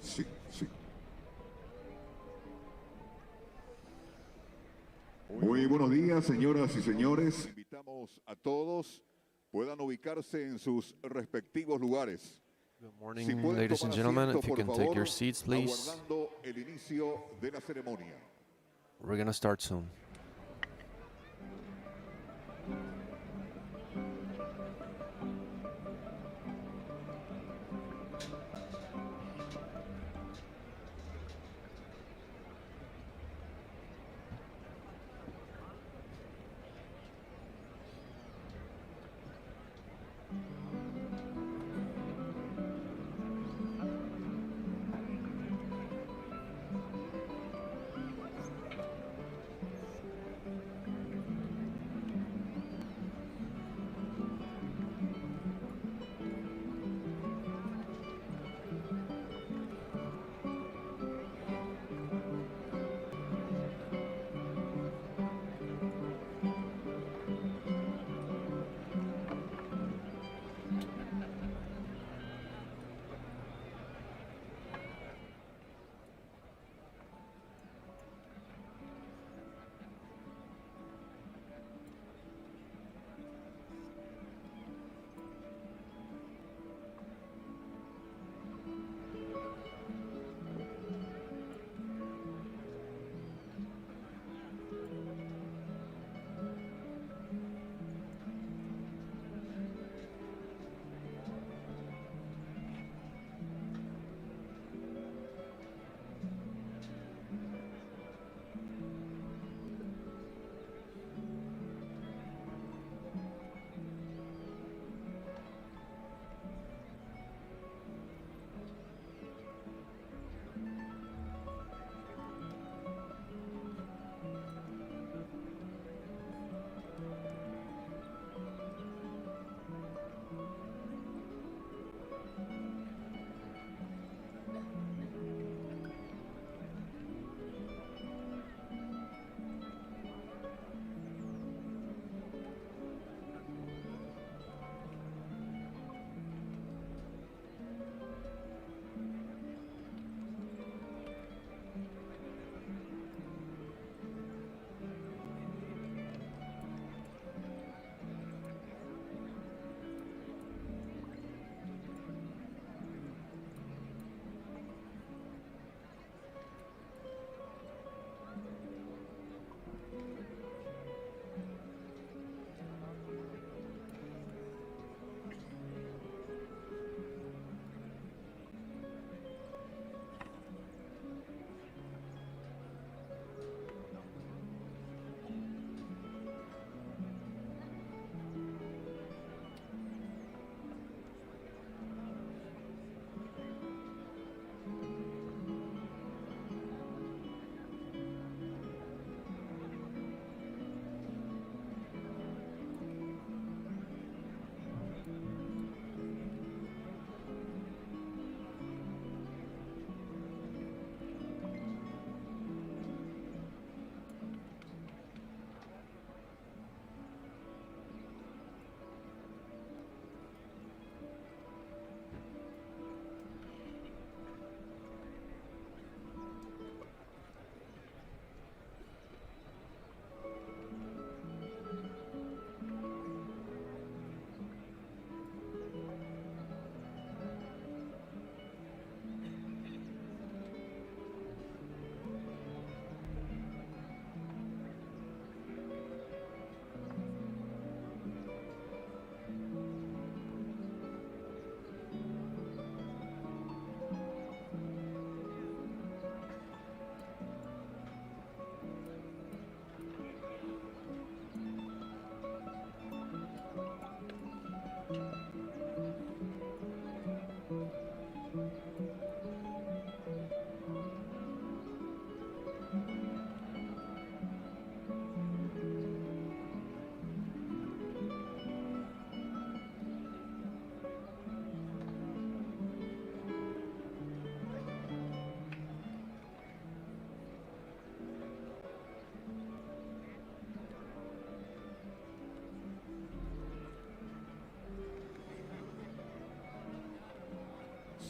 Sí, sí. Muy buenos días, señoras y señores. Invitamos a todos puedan ubicarse en sus respectivos lugares. Good morning, ladies and gentlemen. If you can take your seats, please. Aguardando el inicio de la ceremonia. We're going to start soon.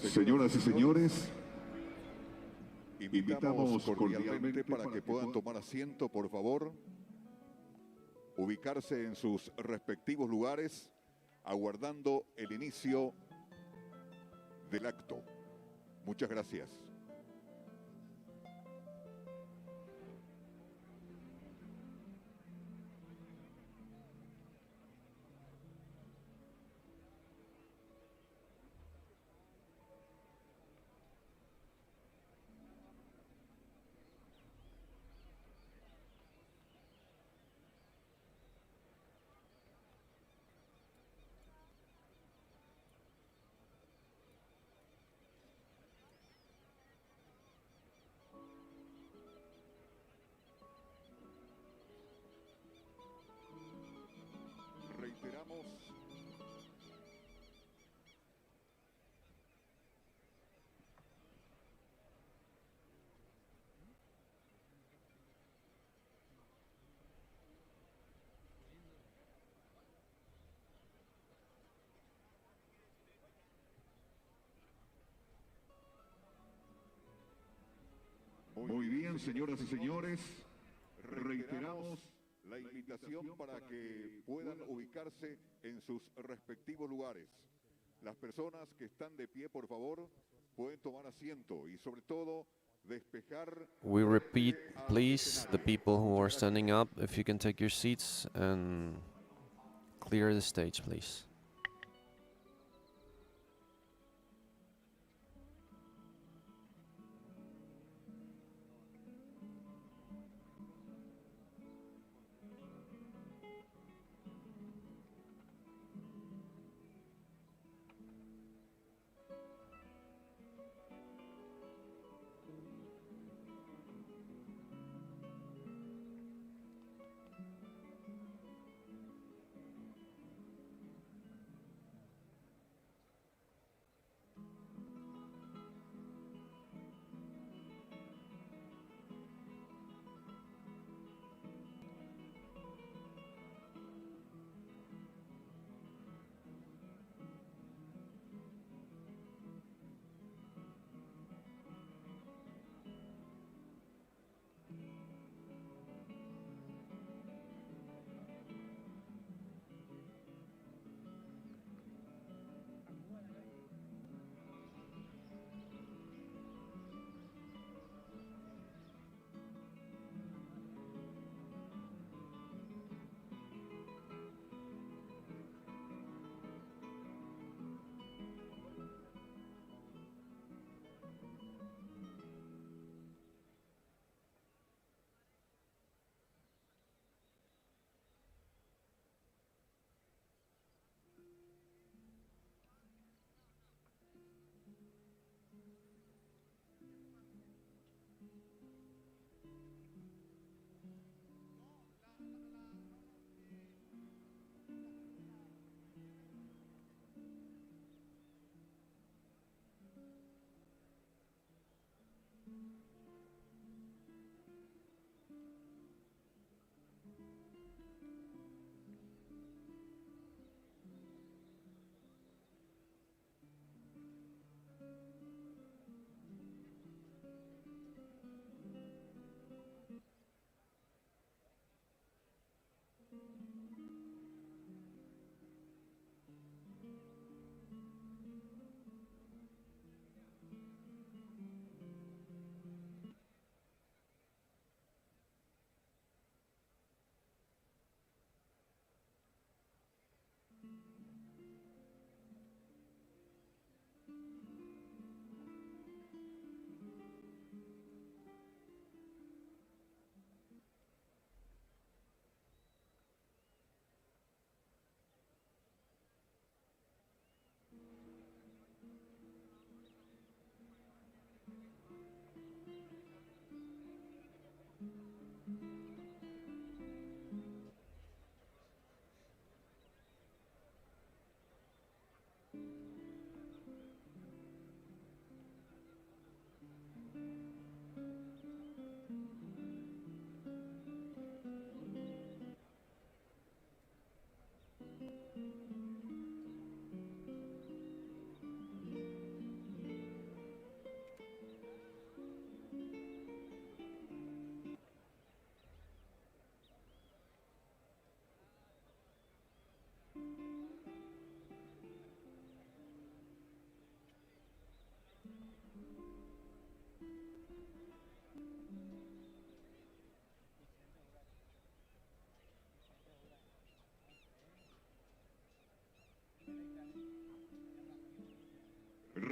Señoras y señores, invitamos cordialmente para que puedan tomar asiento, por favor, ubicarse en sus respectivos lugares, aguardando el inicio del acto. Muchas gracias. Reiteramos Muy bien, señoras y señores, reiteramos la invitación para que puedan ubicarse en sus respectivos lugares. Las personas que están de pie, por favor, pueden tomar asiento y sobre todo despejar. We repeat, please, the people who are standing up, if you can take your seats and clear the stage, please.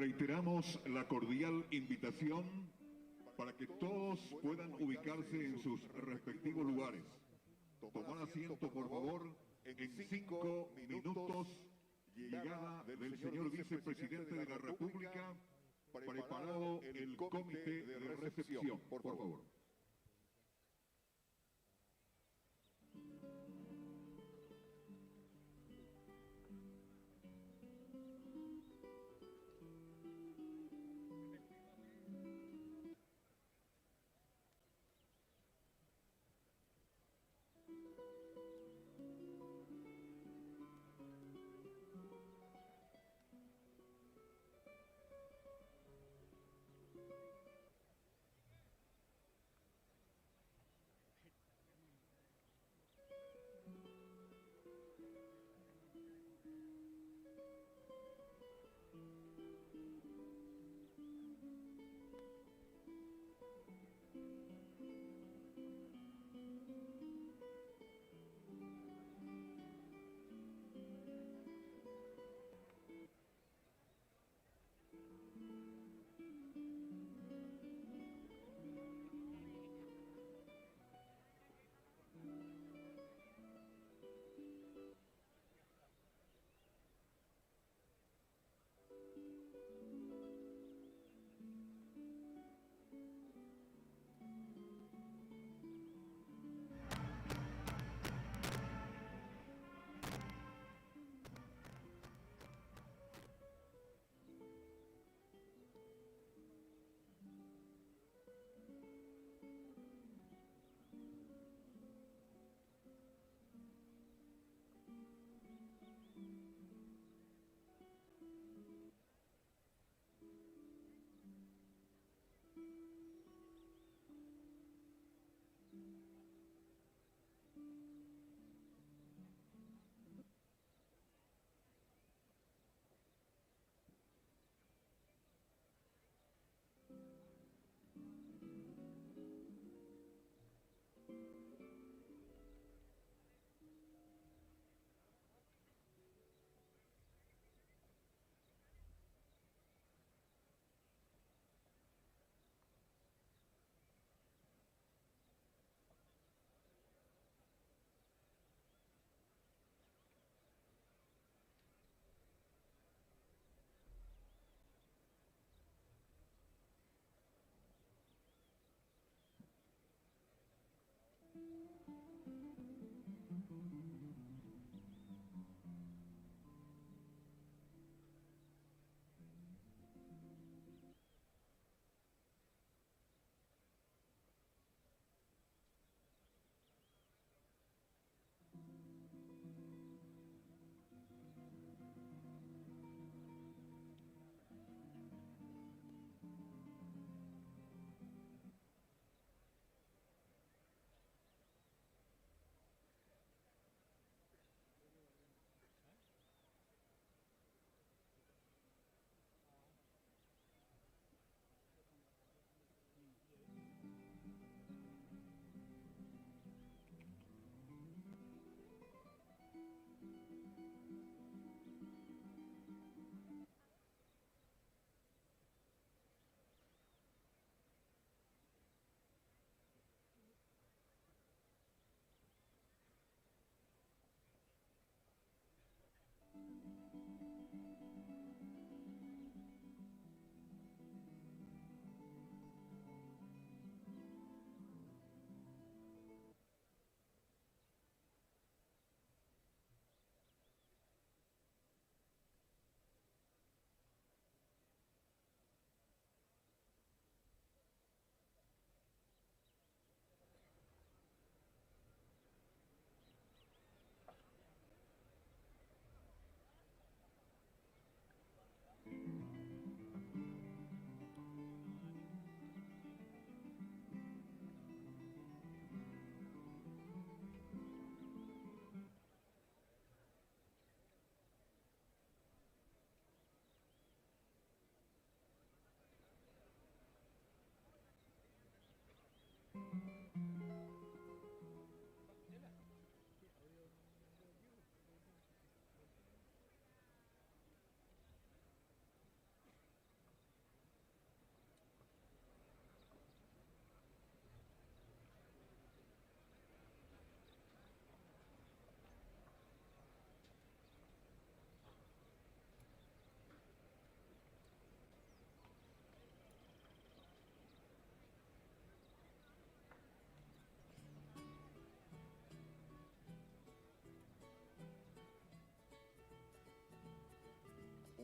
Reiteramos la cordial invitación para que todos puedan ubicarse en sus respectivos lugares. Tomar asiento, por favor, en 5 minutos, llegada del señor vicepresidente de la República, preparado el comité de recepción, por favor.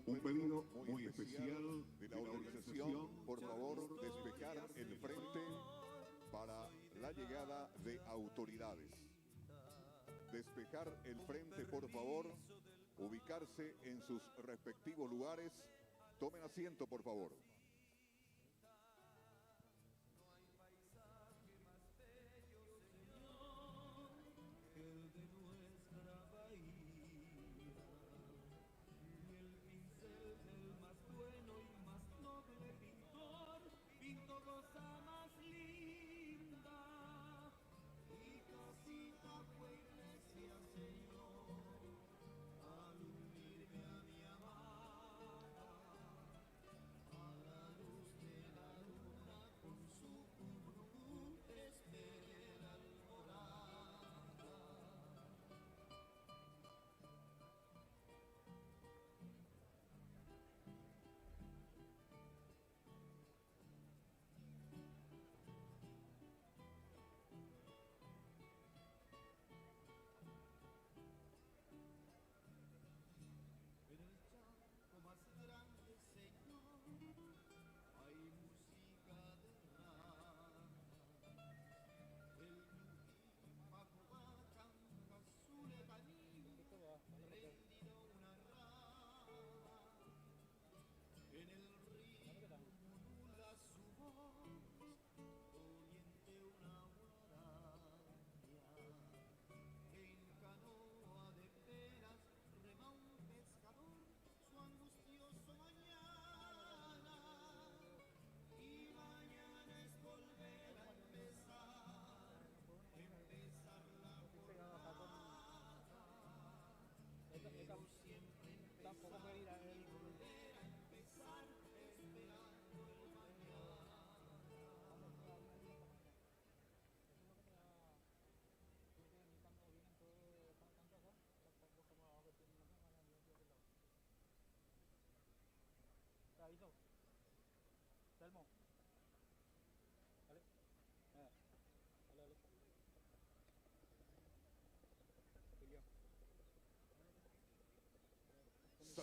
un pedido muy especial de la organización, por favor, despejar el frente para la llegada de autoridades. Despejar el frente, por favor, ubicarse en sus respectivos lugares. Tomen asiento, por favor.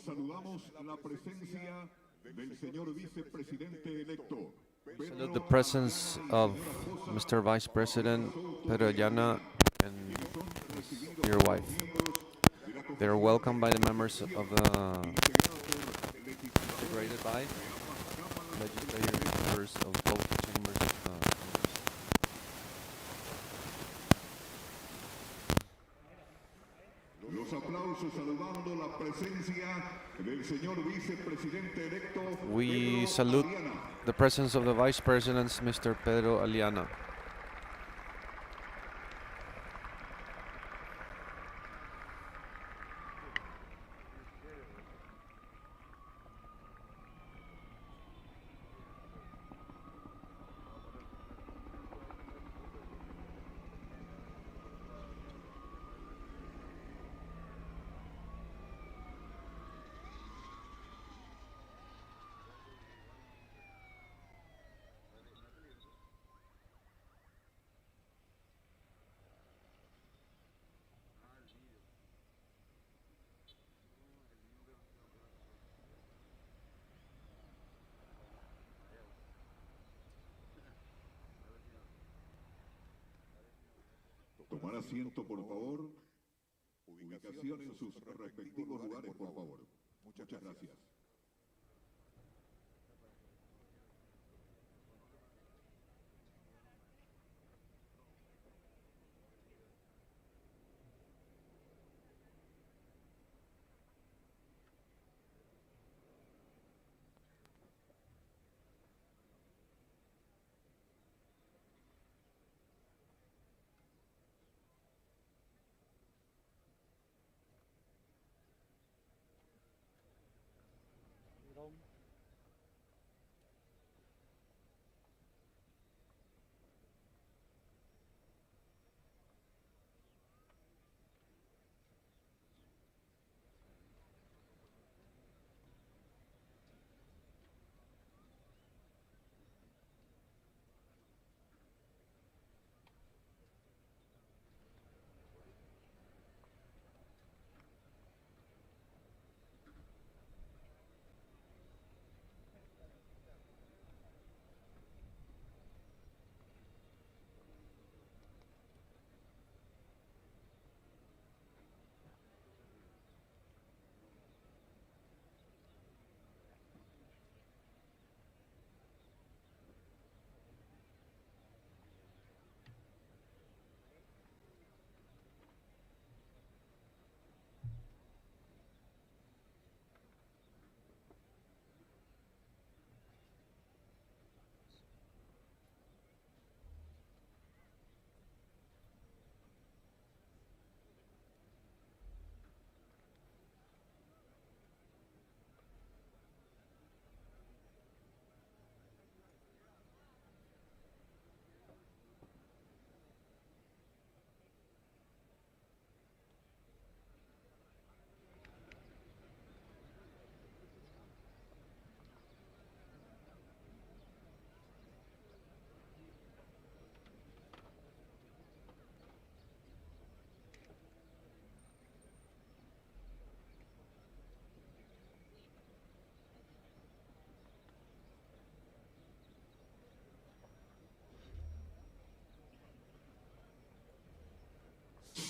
Saludamos la presencia del señor vicepresidente electo. Salute the presence of Mr. Vice President Pedro Aliana and your wife. They are welcomed by the members of the integrated by legislators members of both chambers of Congress. Los aplausos saludando la presencia del señor vicepresidente electo. We salute the presence of the Vice President, Mr. Pedro Aliana. Tomar asiento, por favor. Ubicación en sus respectivos lugares, por favor. Muchas gracias.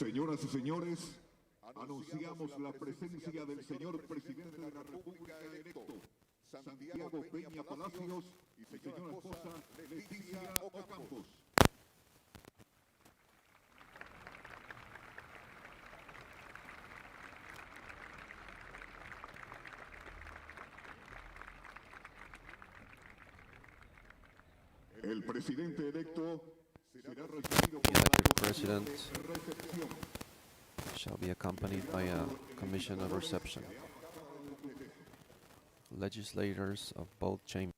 Señoras y señores, anunciamos la presencia del señor presidente de la República electo, Santiago Peña Palacios, y señora esposa Leticia Ocampos. El presidente electo será recibido The por elected una president comisión de recepción. shall be accompanied by a commission of reception. Legislators of both chambers.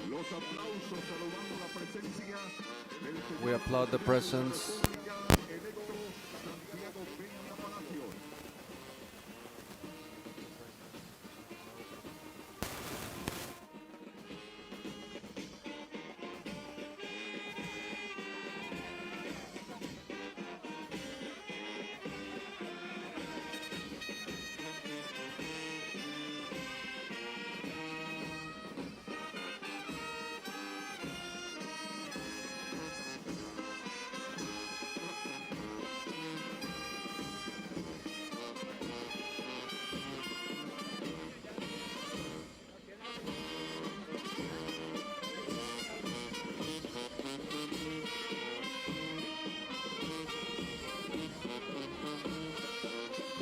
Los aplausos saludando la presencia del We señor applaud the presence electo Santiago Peña Palacios.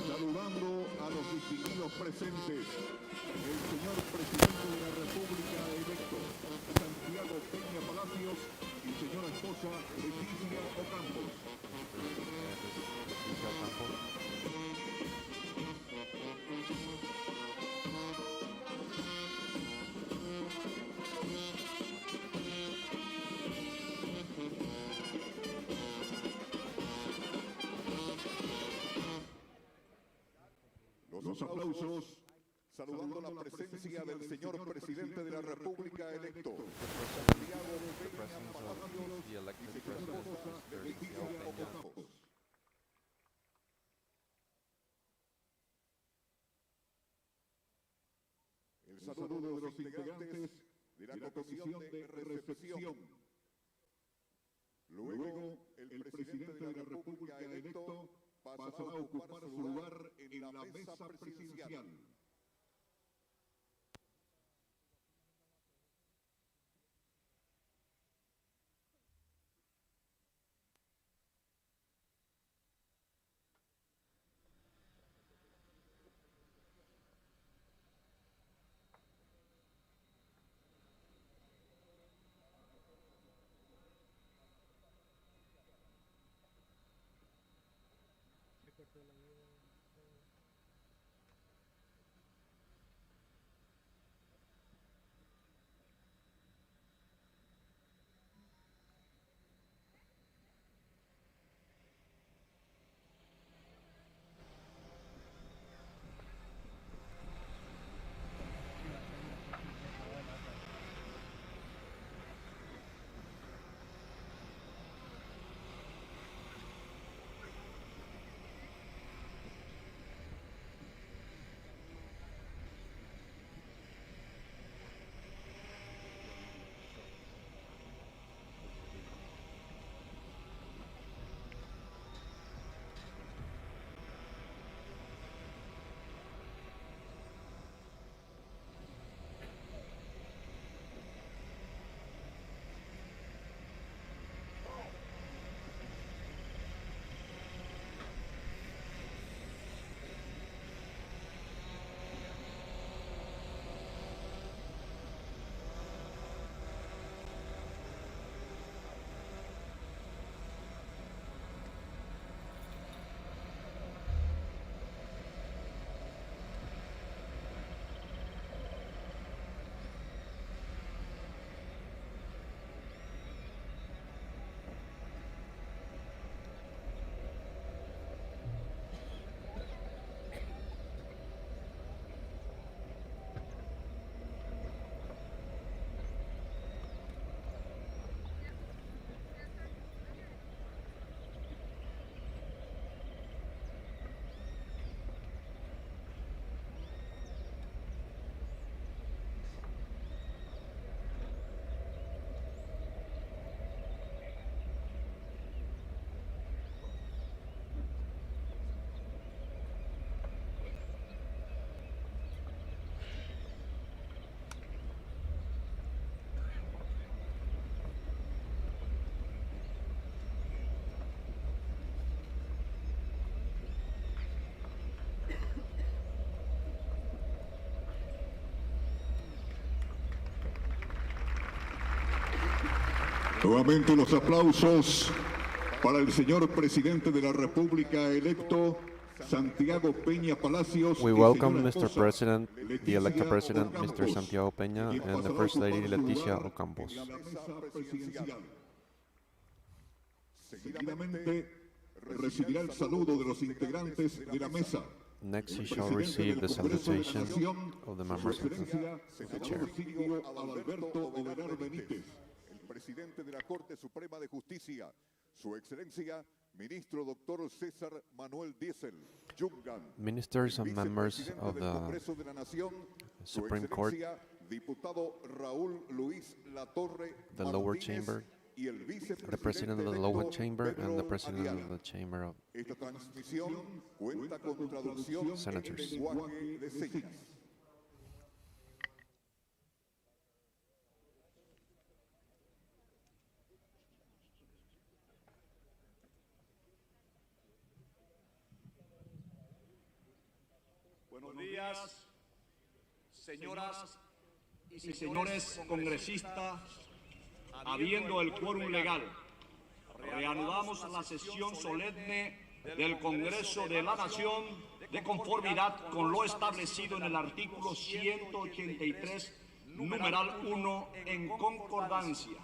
Saludando a los distinguidos presentes, el señor presidente de la República electo, Santiago Peña Palacios, y señora esposa Leticia Ocampos. Los aplausos saludando la presencia del señor presidente de la República electo, Santiago Peña Palacios, the elected y señora president, esposa Mr. Leticia Santiago Peña. Ocampos. El saludo de los integrantes de la comisión de recepción. Luego, el presidente de la República electo pasará a ocupar su lugar en la mesa presidencial. Nuevamente los aplausos para el señor presidente de la República electo, Santiago Peña Palacios. We welcome Mr. President, the elected President, Mr. Santiago Peña, and the First Lady, Leticia Ocampos. Seguidamente recibirá el saludo de los integrantes de la mesa. Next, he shall receive the salutation of the members of the chair. Presidente de la Corte Suprema de Justicia, Su Excelencia, Ministro Dr. César Manuel Diesel, Yungan. Ministers and members of the Supreme Court, Diputado Raúl Luis Latorre, the lower chamber, the President of the lower chamber, and the President of the Chamber of Senators. Buenos días, señoras y señores congresistas. Habiendo el quórum legal, reanudamos la sesión solemne del Congreso de la Nación de conformidad con lo establecido en el artículo 183, numeral 1, en concordancia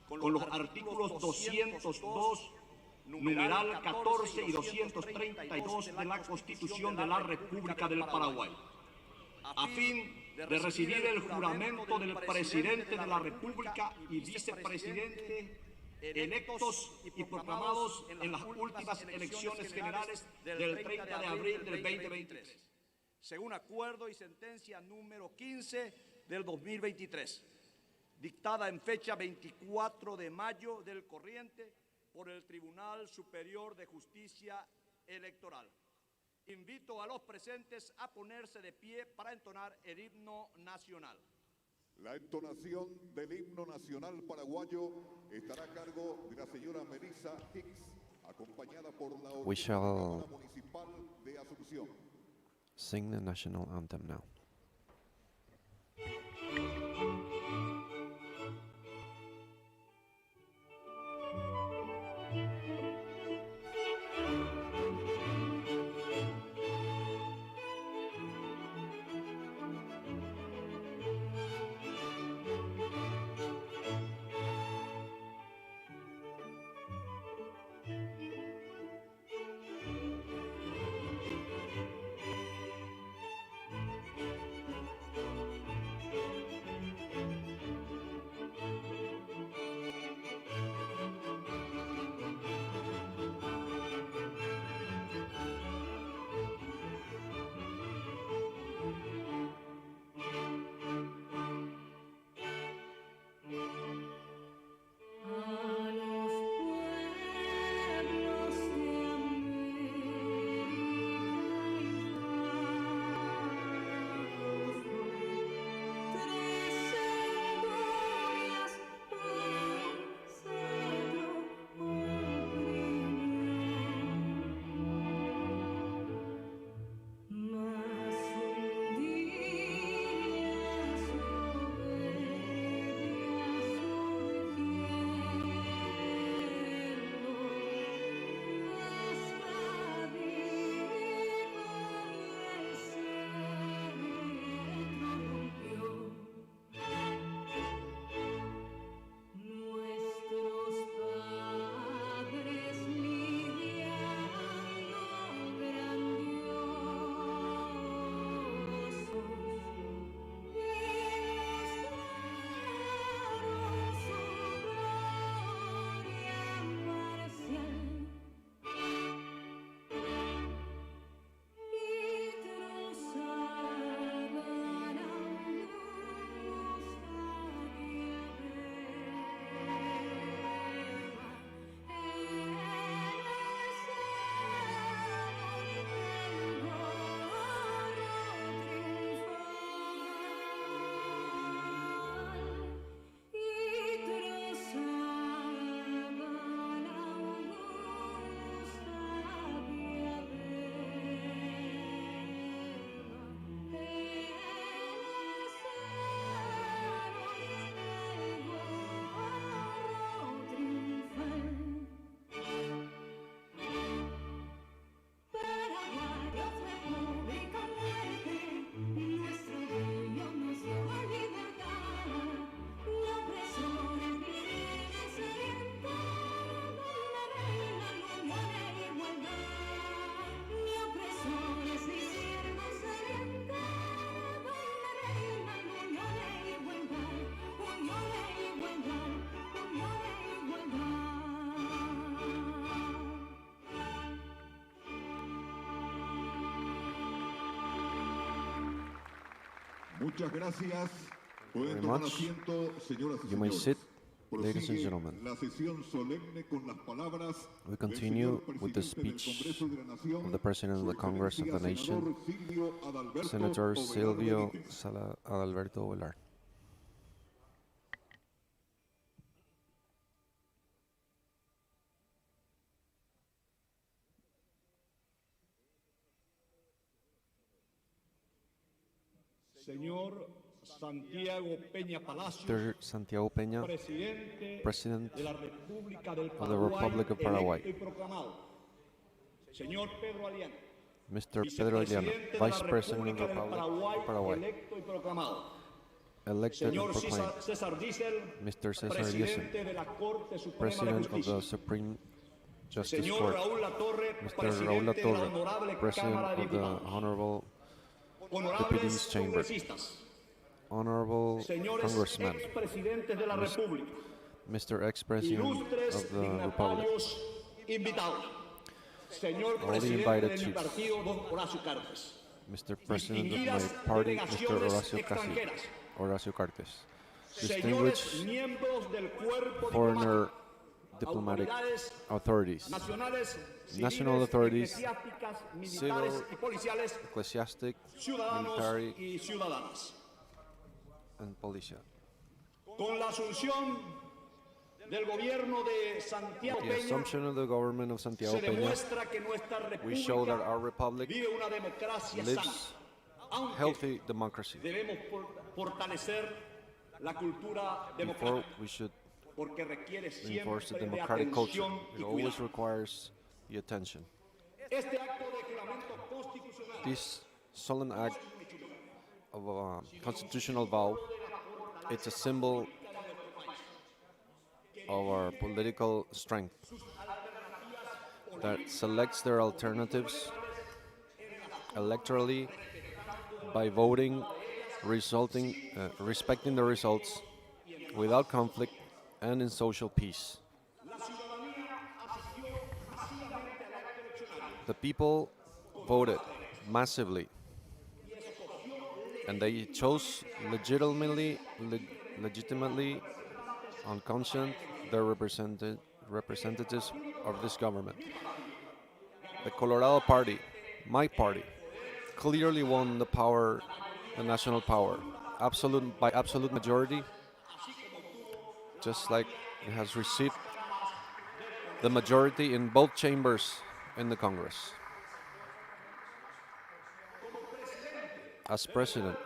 con los artículos 202, numeral 14 y 232 de la Constitución de la República del Paraguay, a fin de recibir el juramento del Presidente de la República y Vicepresidente electos y proclamados en las últimas elecciones generales del 30 de abril del 2023, según acuerdo y sentencia número 15 del 2023, dictada en fecha 24 de mayo del corriente por el Tribunal Superior de Justicia Electoral. Invito a los presentes a ponerse de pie para entonar el himno nacional. La entonación del himno nacional paraguayo estará a cargo de la señora Melissa Hicks, acompañada por la Orquesta Municipal de Asunción. Sing the national anthem now. Muchas gracias. Very Pueden tomar much. asiento, señoras y You may señores. sit, ladies and Prosigue gentlemen. la sesión solemne con las palabras We del continue señor with the presidente del speech Congreso de la Nación, of the President of the Su Congress of the Excelencia Nation, Senador Silvio Adalberto Senator Ovelar Silvio Benítez. Adalberto Ovelar. Señor Santiago Peña Palacios, Mr. Santiago Peña, presidente President de la República del of the Republic of Paraguay. electo y proclamado. Señor Pedro Alián, Mr. Pedro Iliana, vicepresidente de Vice la President of the República del Republic of Paraguay, electo y proclamado. elected and Señor proclaimed. César Diesel, Mr. Cesar Diesel, presidente de la Corte Suprema de President of Justicia. the Supreme Justice Señor Court. Raúl Latorre, Mr. Raúl presidente de la Latorre, Honorable President Cámara de of the Diputados. Honorable Honorables Deputies Chamber. congresistas, Honorable señores Congressman, expresidentes de la República, Mr. Ex-President ilustres of the Republic, dignatarios invitados, señor all the presidente invited de mi chiefs, partido, don Horacio Cartes, Mr. President of distinguidas my party, Mr. delegaciones Horacio extranjeras, Horacio Cartes, señores distinguished miembros del cuerpo foreigner diplomático, diplomatic autoridades authorities, nacionales, national civiles, authorities, eclesiásticas, civil, militares y policiales, ecclesiastic, ciudadanos military, y ciudadanas. and policial. Con la asunción del gobierno de Santiago With the Peña, assumption of the government of Santiago se Peña, demuestra que nuestra we show that our república republic vive una democracia sana, lives aunque healthy democracy. debemos fortalecer la cultura Before democrática, we should porque requiere reinforce the siempre de democratic culture, atención y it always cuidado. requires the attention. Este acto de juramento constitucional This solemn act of a constitutional vow, it's a symbol of our political strength that selects their alternatives electorally by voting, respecting the results without conflict and in social peace. The people voted massively, and they chose legitimately, on conscience, their representatives of this government. The Colorado Party, my party, clearly won the power, the national power, by absolute majority, just like it has received the majority in both chambers in the Congress. As president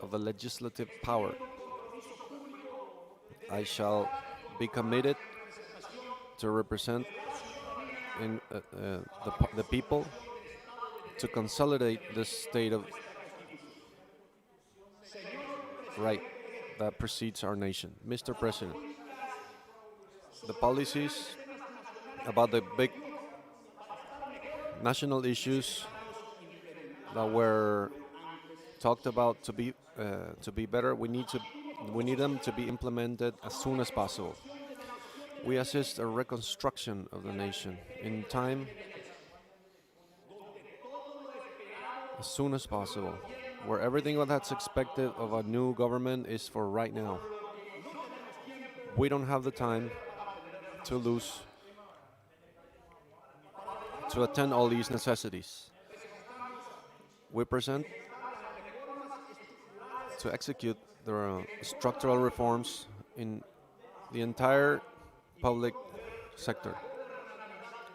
of the legislative power, I shall be committed to represent the people, to consolidate this state of right that precedes our nation. Mr. President, the policies about the big national issues that were talked about to be better, we need them to be implemented as soon as possible. We assist a reconstruction of the nation in time, as soon as possible, where everything that's expected of a new government is for right now. We don't have the time to lose to attend all these necessities. We present to execute the structural reforms in the entire public sector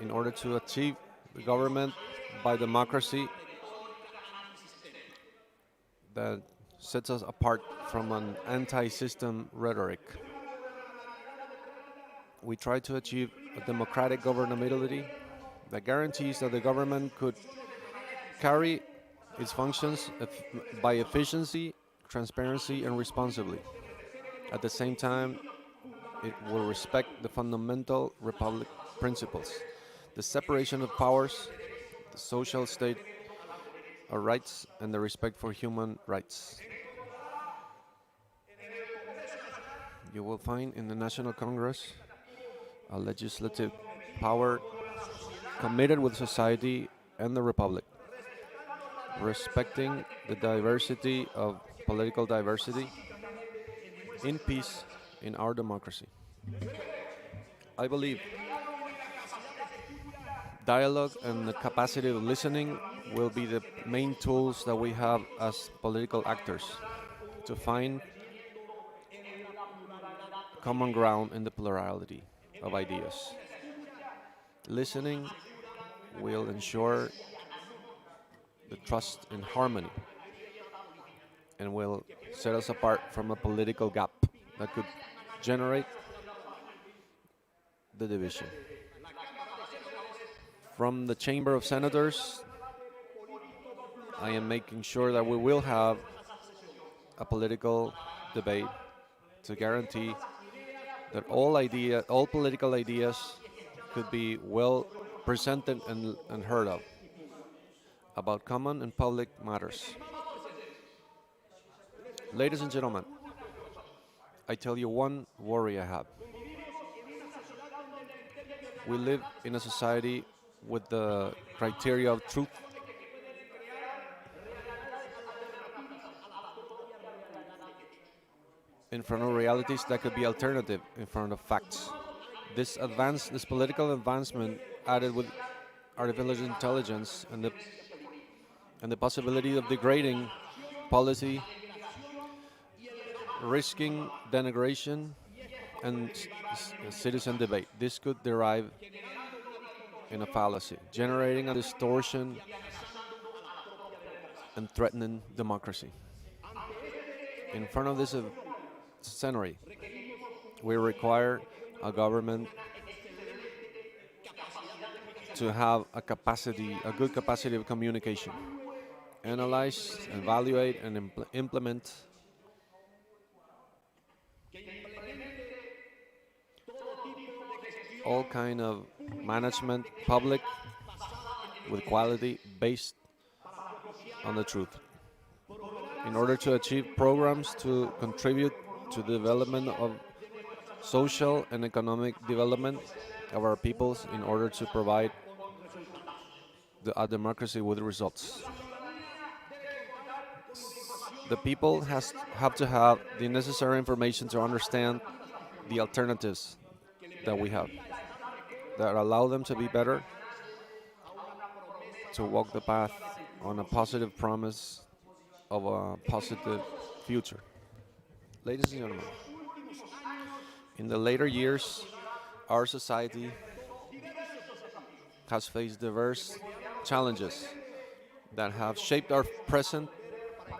in order to achieve the government by democracy that sets us apart from an anti-system rhetoric. We try to achieve a democratic governability that guarantees that the government could carry its functions by efficiency, transparency, and responsibly. At the same time, it will respect the fundamental republic principles, the separation of powers, the social state of rights, and the respect for human rights. You will find in the National Congress a legislative power committed with society and the republic, respecting the diversity of political diversity, in peace in our democracy. I believe dialogue and the capacity of listening will be the main tools that we have as political actors to find common ground in the plurality of ideas. Listening will ensure the trust in harmony and will set us apart from a political gap that could generate the division. From the Chamber of Senators, I am making sure that we will have a political debate to guarantee that all political ideas could be well presented and heard of about common and public matters. Ladies and gentlemen, I tell you one worry I have. We live in a society with the criteria of truth in front of realities that could be alternative in front of facts. This political advancement added with artificial intelligence and the possibility of degrading policy, risking denigration and citizen debate. This could derive in a fallacy, generating a distortion and threatening democracy. In front of this scenario, we require a government to have a good capacity of communication, analyze, evaluate, and implement all kind of management, public, with quality based on the truth. In order to achieve programs to contribute to the development of social and economic development of our peoples, in order to provide a democracy with results. The people have to have the necessary information to understand the alternatives that we have, that allow them to be better, to walk the path on a positive promise of a positive future. Ladies and gentlemen, in the later years, our society has faced diverse challenges that have shaped our present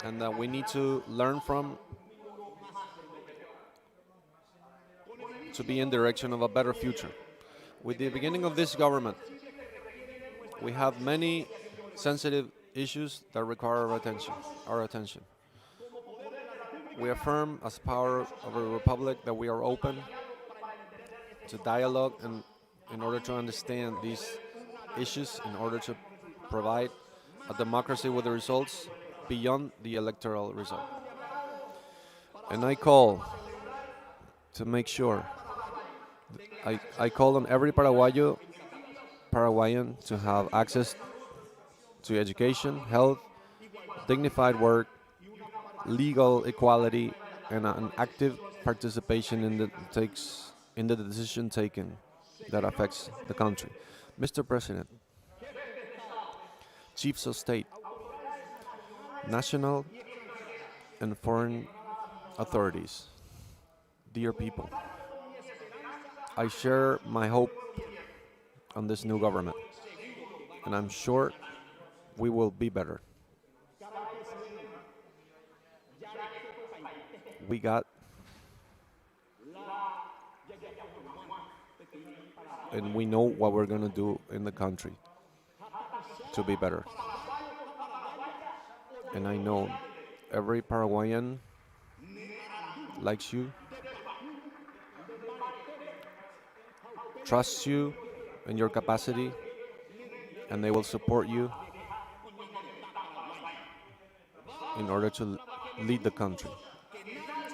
and that we need to learn from to be in direction of a better future. With the beginning of this government, we have many sensitive issues that require our attention. We affirm as power of a republic that we are open to dialogue and in order to understand these issues, in order to provide a democracy with the results beyond the electoral result. And I call to make sure, I call on every Paraguayan to have access to education, health, dignified work, legal equality, and an active participation in the decision taken that affects the country. Mr. President, chiefs of state, national and foreign authorities, dear people, I share my hope on this new government, and I'm sure we will be better. We got and we know what we're going to do in the country to be better. And I know every Paraguayan likes you, trusts you in your capacity, and they will support you in order to lead the country.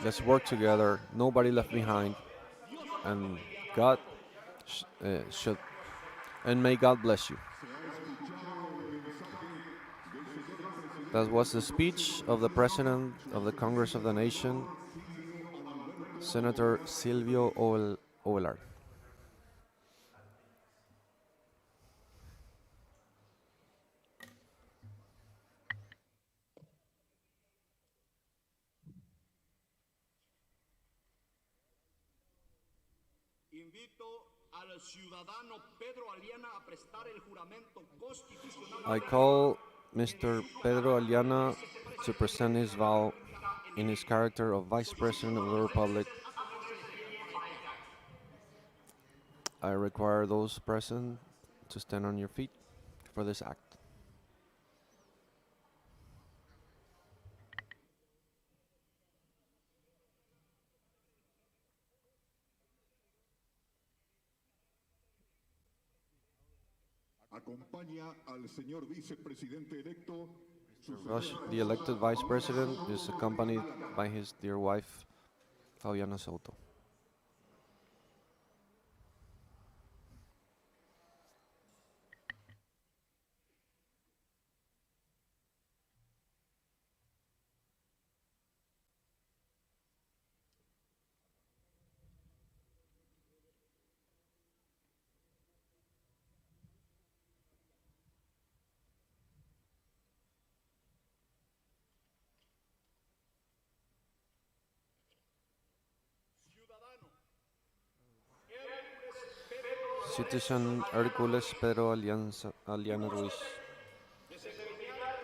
Let's work together, nobody left behind, and God and may God bless you. That was the speech of the President of the Congress of the Nation, Senator Silvio Ovelar. I call Mr. Pedro Aliana to present his vow in his character of Vice President of the Republic. I require those present to stand on your feet for this act. Acompaña al señor vicepresidente electo. The elected Vice President is accompanied by his dear wife, Fabiana Soto. Citizen Hercules Pedro Aliana Ruiz,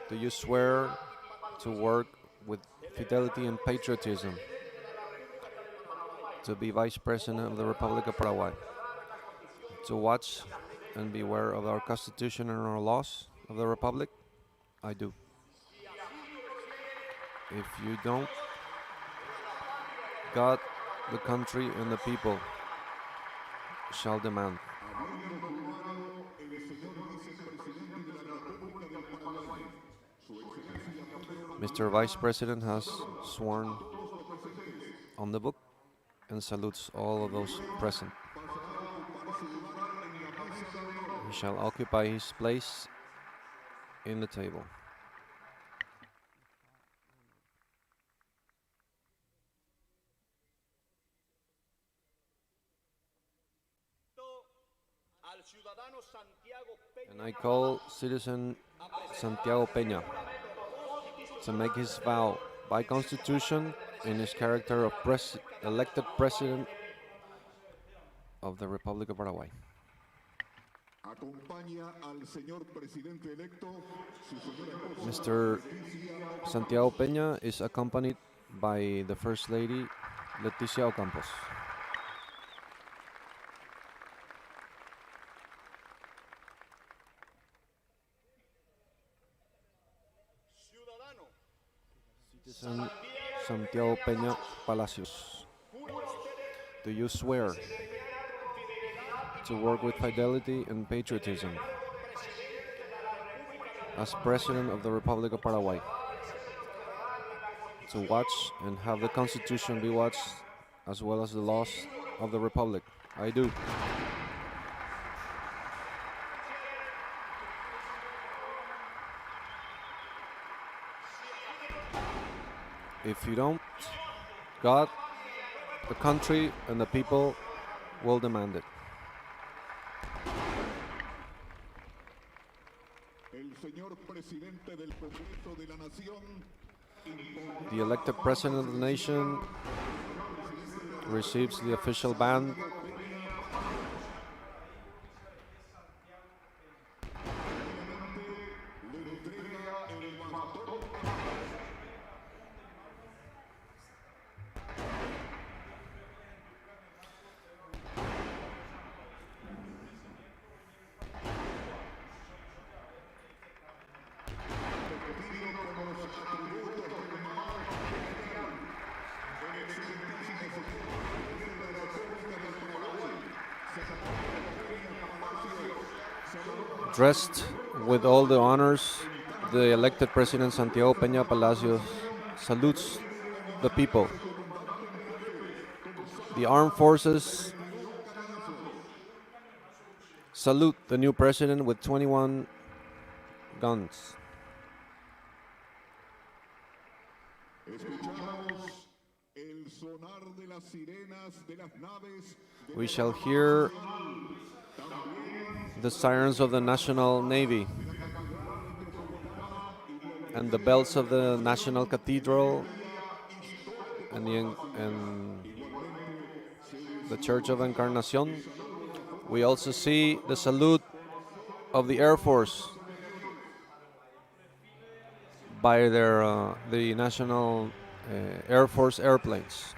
do you swear to work with fidelity and patriotism to be Vice President of the Republic of Paraguay, to watch and beware of our Constitution and our laws of the Republic? I do. If you don't, God, the country, and the people shall demand. Mr. Vice President has sworn on the book and salutes all of those present. He shall occupy his place in the table. And I call citizen Santiago Peña to make his vow by Constitution in his character of elected President of the Republic of Paraguay. Mr. Santiago Peña is accompanied by the First Lady, Leticia Ocampos. Citizen Santiago Peña Palacios, do you swear to work with fidelity and patriotism as President of the Republic of Paraguay, to watch and have the Constitution be watched as well as the laws of the Republic? I do. If you don't, God, the country, and the people will demand it. The elected President of the nation receives the official band dressed with all the honors. The elected President Santiago Peña Palacios salutes the people. The armed forces salute the new president with 21 guns. Escuchamos el sonar de las sirenas de las naves de We shall hear the sirens of the National Navy and the bells of the National Cathedral and the Church of Encarnacion. We also see the salute of the Air Force by the National Air Force airplanes.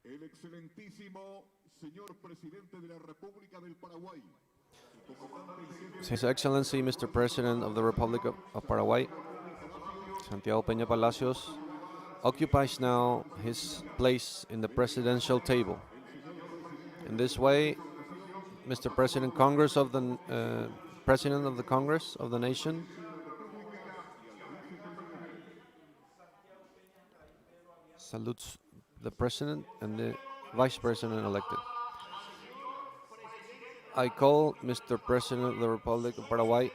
el excelentísimo señor presidente de la República del Paraguay. His Excellency, Mr. President of the Republic of Paraguay, Santiago Peña Palacios, occupies now his place in the presidential table. In this way, Mr. President, President of the Congress of the nation, salutes the President and the Vice President elected. I call Mr. President of the Republic of Paraguay,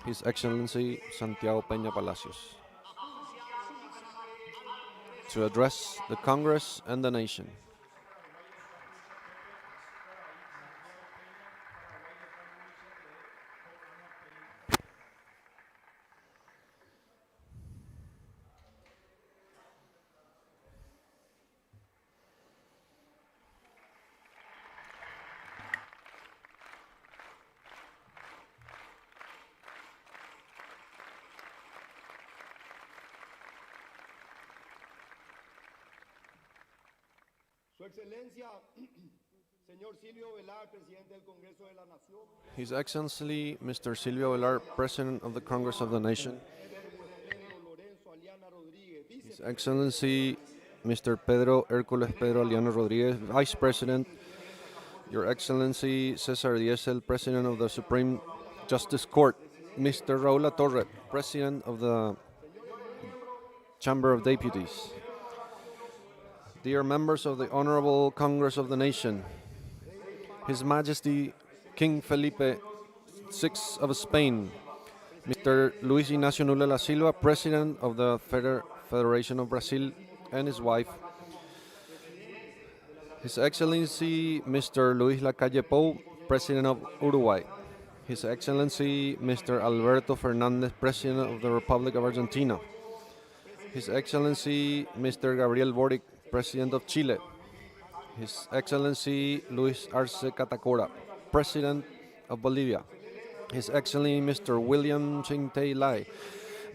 His Excellency Santiago Peña Palacios, to address the Congress and the nation. Su Excelencia, señor Silvio Velar, presidente del Congreso de la Nación. His Excellency Mr. Silvio Velar, President of the Congress of the Nation. His Excellency Mr. Pedro Hércules Pedro Aliano Rodríguez, Vice President. Your Excellency Cesar Diesel, President of the Supreme Justice Court. Mr. Raúl Torre, President of the Chamber of Deputies. Dear members of the Honorable Congress of the Nation, His Majesty King Felipe VI of Spain, Mr. Luis Ignacio Lula da Silva, President of the Federation of Brazil, and his wife, His Excellency Mr. Luis Lacalle Pou, President of Uruguay, His Excellency Mr. Alberto Fernandez, President of the Republic of Argentina, His Excellency Mr. Gabriel Boric, President of Chile, His Excellency Luis Arce Catacora, President of Bolivia, His Excellency Mr. William Ching-Tay Lai,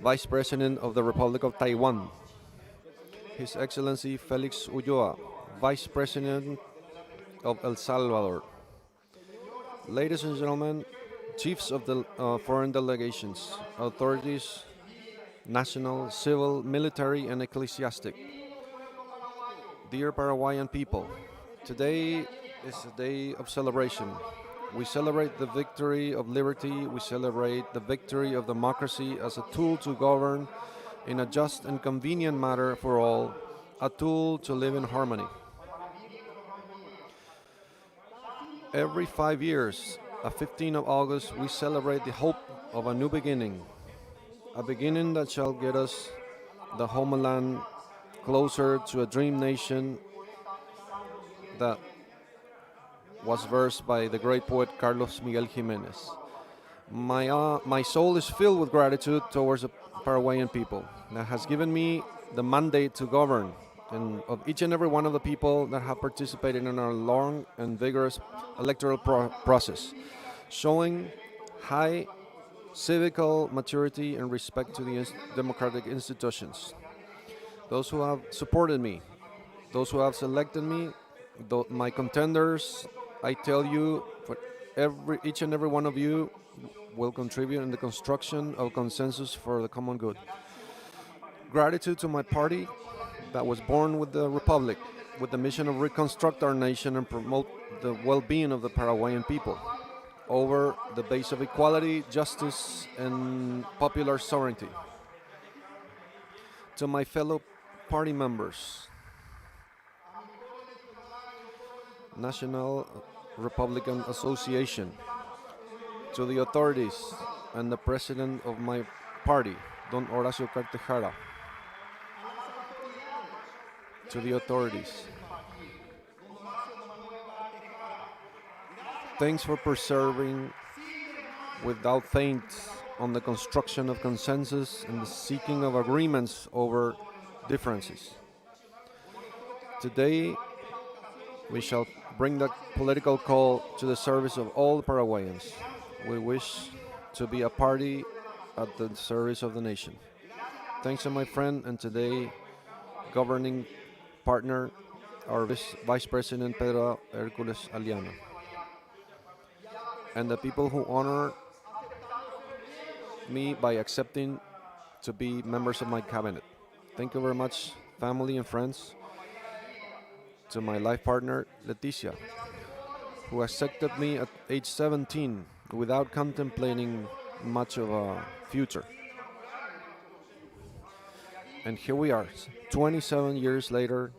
Vice President of the Republic of Taiwan, His Excellency Felix Ulloa, Vice President of El Salvador. Ladies and gentlemen, chiefs of the foreign delegations, authorities, national, civil, military, and ecclesiastic. Dear Paraguayan people, today is a day of celebration. We celebrate the victory of liberty, we celebrate the victory of democracy as a tool to govern in a just and convenient manner for all, a tool to live in harmony. Every 5 years, on 15th of August, we celebrate the hope of a new beginning, a beginning that shall get us the homeland closer to a dream nation that was versed by the great poet Carlos Miguel Jimenez. My soul is filled with gratitude towards the Paraguayan people that has given me the mandate to govern, and of each and every one of the people that have participated in our long and vigorous electoral process, showing high civical maturity and respect to the democratic institutions. Those who have supported me, those who have selected me, my contenders, I tell you, each and every one of you will contribute in the construction of consensus for the common good. Gratitude to my party that was born with the Republic, with the mission of reconstruct our nation and promote the well-being of the Paraguayan people over the base of equality, justice, and popular sovereignty. To my fellow party members, national Republican Association, to the authorities and the president of my party, Don Horacio Cartejara, to the authorities. Thanks for persevering without faint on the construction of consensus and the seeking of agreements over differences. Today, we shall bring that political call to the service of all Paraguayans. We wish to be a party at the service of the nation. Thanks to my friend and today governing partner, our Vice President Pedro Hercules Aliano, and the people who honor me by accepting to be members of my cabinet. Thank you very much, family and friends. To my life partner, Leticia, who accepted me at age 17 without contemplating much of a future. And here we are, 27 years later,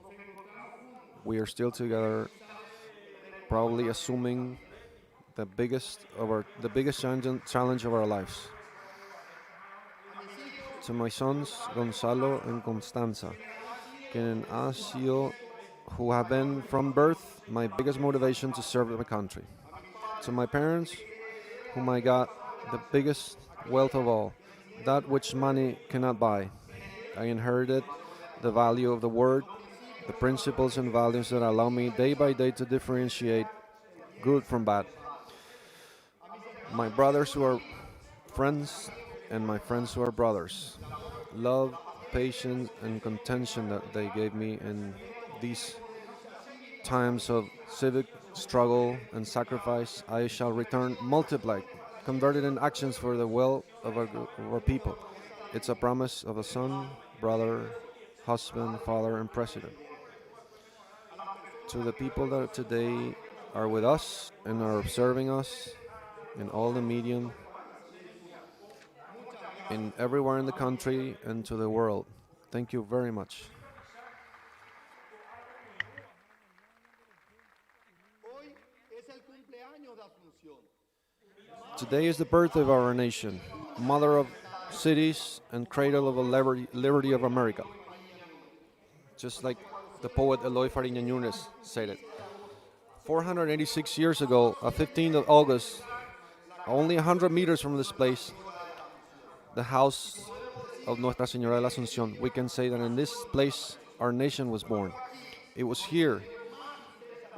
we are still together, probably assuming the biggest challenge of our lives. To my sons, Gonzalo and Constanza, who have been from birth my biggest motivation to serve my country. To my parents, whom I got the biggest wealth of all, that which money cannot buy. I inherited the value of the word, the principles and values that allow me day by day to differentiate good from bad. My brothers who are friends and my friends who are brothers, love, patience, and contention that they gave me in these times of civic struggle and sacrifice, I shall return multiplied, converted in actions for the well of our people. It's a promise of a son, brother, husband, father, and president. To the people that today are with us and are observing us in all the medium, in everywhere in the country and to the world, thank you very much. Today is the birthday of our nation, mother of cities and cradle of the liberty of America. Just like the poet Eloy Fariña Núñez said it. 486 years ago, on 15th of August, only 100 meters from this place, the house of Nuestra Señora de la Asunción, we can say that in this place our nation was born. It was here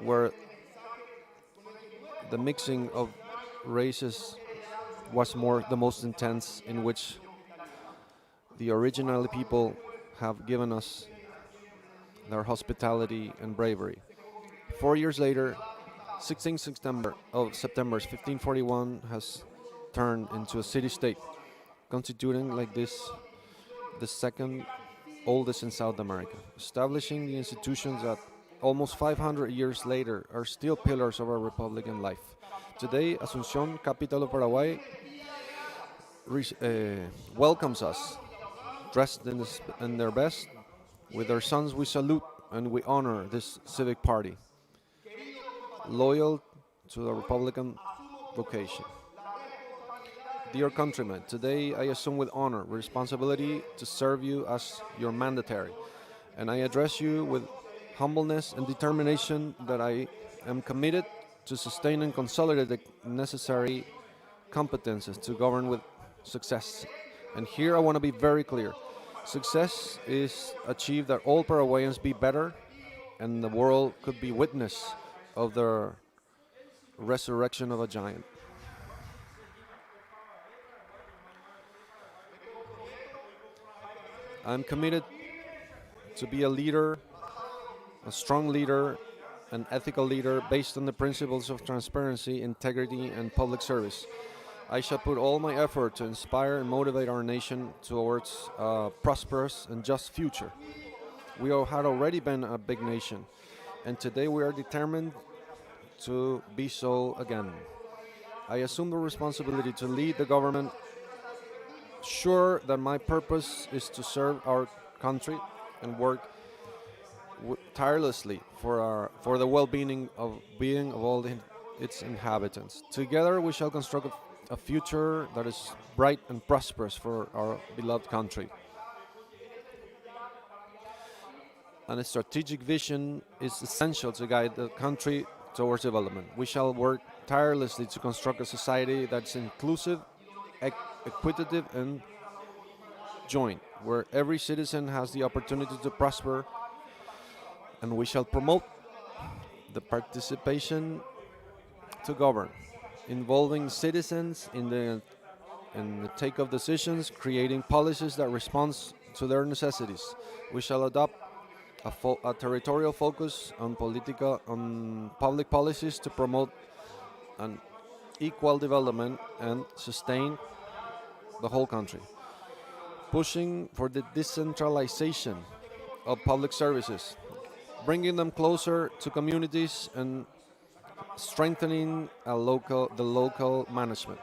where the mixing of races was the most intense, in which the original people have given us their hospitality and bravery. 4 years later, 16th September 1541 has turned into a city-state, constituting like this the second oldest in South America, establishing the institutions that almost 500 years later are still pillars of our Republican life. Today, Asunción, capital of Paraguay, welcomes us, dressed in their best. With their sons, we salute and we honor this civic party, loyal to the Republican vocation. Dear countrymen, today I assume with honor responsibility to serve you as your mandatory, and I address you with humbleness and determination that I am committed to sustain and consolidate the necessary competences to govern with success. And here I want to be very clear. Success is achieved that all Paraguayans be better and the world could be witness of the resurrection of a giant. I'm committed to be a leader, a strong leader, an ethical leader based on the principles of transparency, integrity, and public service. I shall put all my effort to inspire and motivate our nation towards a prosperous and just future. We had already been a big nation, and today we are determined to be so again. I assume the responsibility to lead the government, sure that my purpose is to serve our country and work tirelessly for the well-being of all the its inhabitants. Together we shall construct a future that is bright and prosperous for our beloved country. And a strategic vision is essential to guide the country towards development. We shall work tirelessly to construct a society that's inclusive, equitative, and joint, where every citizen has the opportunity to prosper, and we shall promote the participation to govern, involving citizens in the take of decisions, creating policies that respond to their necessities. We shall adopt a territorial focus on public policies to promote an equal development and sustain the whole country. Pushing for the decentralization of public services, bringing them closer to communities and strengthening the local management.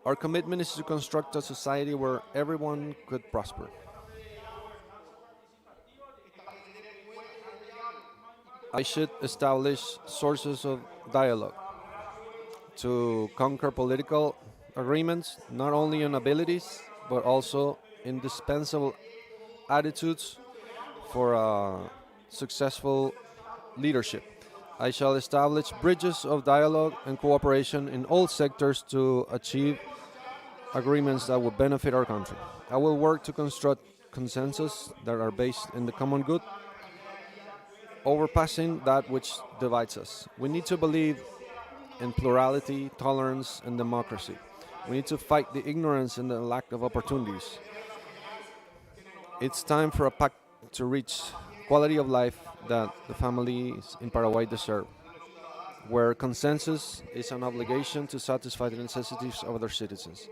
Our commitment is to construct a society where everyone could prosper. I should establish sources of dialogue to conquer political agreements, not only on abilities, but also indispensable attitudes for successful leadership. I shall establish bridges of dialogue and cooperation in all sectors to achieve agreements that will benefit our country. I will work to construct consensus that are based in the common good, overpassing that which divides us. We need to believe in plurality, tolerance, and democracy. We need to fight the ignorance and the lack of opportunities. It's time for a pact to reach quality of life that the families in Paraguay deserve, where consensus is an obligation to satisfy the necessities of their citizens.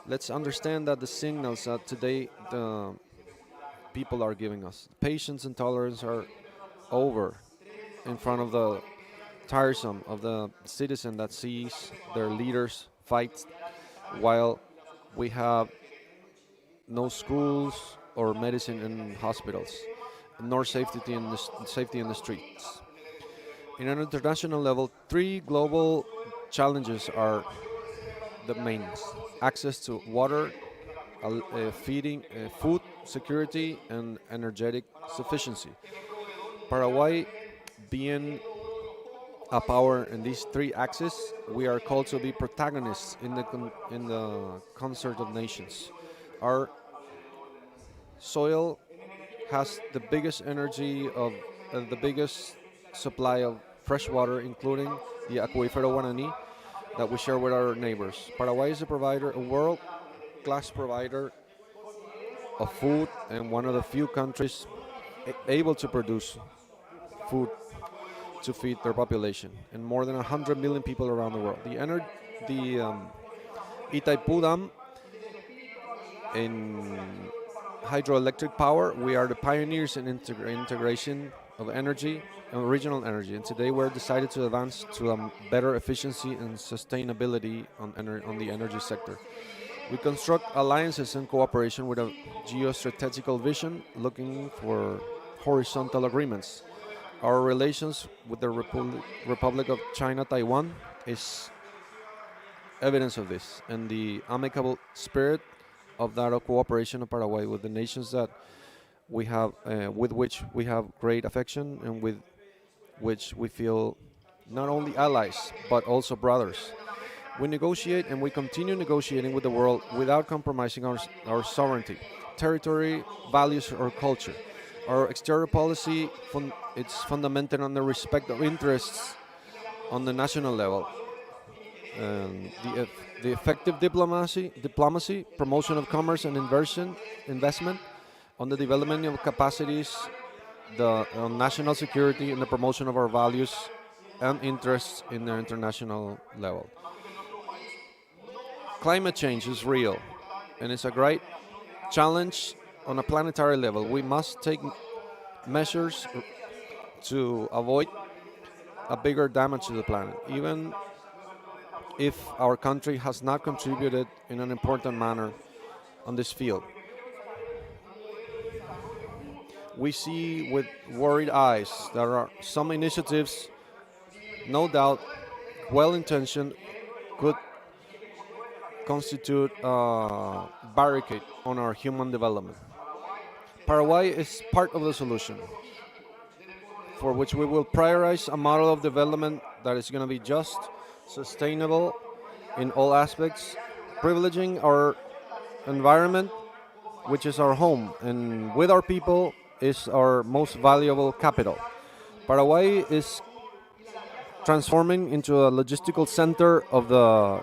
Let's understand that the signals that today the people are giving us, patience and tolerance, are over in front of the tiresome of the citizen that sees their leaders fight while we have no schools or medicine in hospitals, nor safety in the streets. In an international level, 3 global challenges are the main: access to water, food security, and energetic sufficiency. Paraguay, being a power in these 3 axes, we are called to be protagonists in the concert of nations. Our soil has the biggest energy of the biggest supply of fresh water, including the Acuífero Guaraní that we share with our neighbors. Paraguay is a world-class provider of food and one of the few countries able to produce food to feed their population, and more than 100 million people around the world. The Itaipú Dam in hydroelectric power, we are the pioneers in integration of energy and regional energy, and today we're decided to advance to a better efficiency and sustainability on the energy sector. We construct alliances and cooperation with a geostrategical vision, looking for horizontal agreements. Our relations with the Republic of China, Taiwan, is evidence of this, and the amicable spirit of that of cooperation of Paraguay with the nations that we have, with which we have great affection, and with which we feel not only allies but also brothers. We negotiate and we continue negotiating with the world without compromising our sovereignty, territory, values, or culture. Our external policy it's fundamented on the respect of interests on the national level. The effective diplomacy, promotion of commerce and investment, on the development of capacities, on national security, and the promotion of our values and interests in the international level. Climate change is real, and it's a great challenge on a planetary level. We must take measures to avoid a bigger damage to the planet, even if our country has not contributed in an important manner on this field. We see with worried eyes there are some initiatives, no doubt, well-intentioned, could constitute a barricade on our human development. Paraguay is part of the solution, for which we will prioritize a model of development that is going to be just, sustainable in all aspects, privileging our environment, which is our home, and with our people is our most valuable capital. Paraguay is transforming into a logistical center of the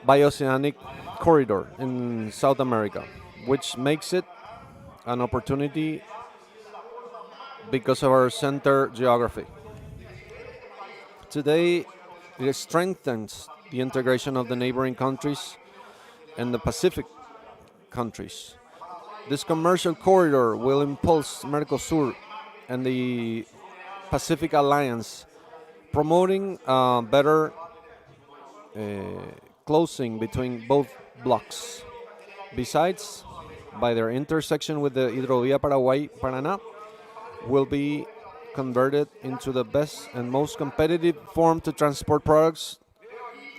bioceanic corridor in South America, which makes it an opportunity because of our center geography. Today, it strengthens the integration of the neighboring countries and the Pacific countries. This commercial corridor will impulse Mercosur and the Pacific Alliance, promoting better closing between both blocks. Besides, by their intersection with the Hidrovía Paraguay-Paraná, will be converted into the best and most competitive form to transport products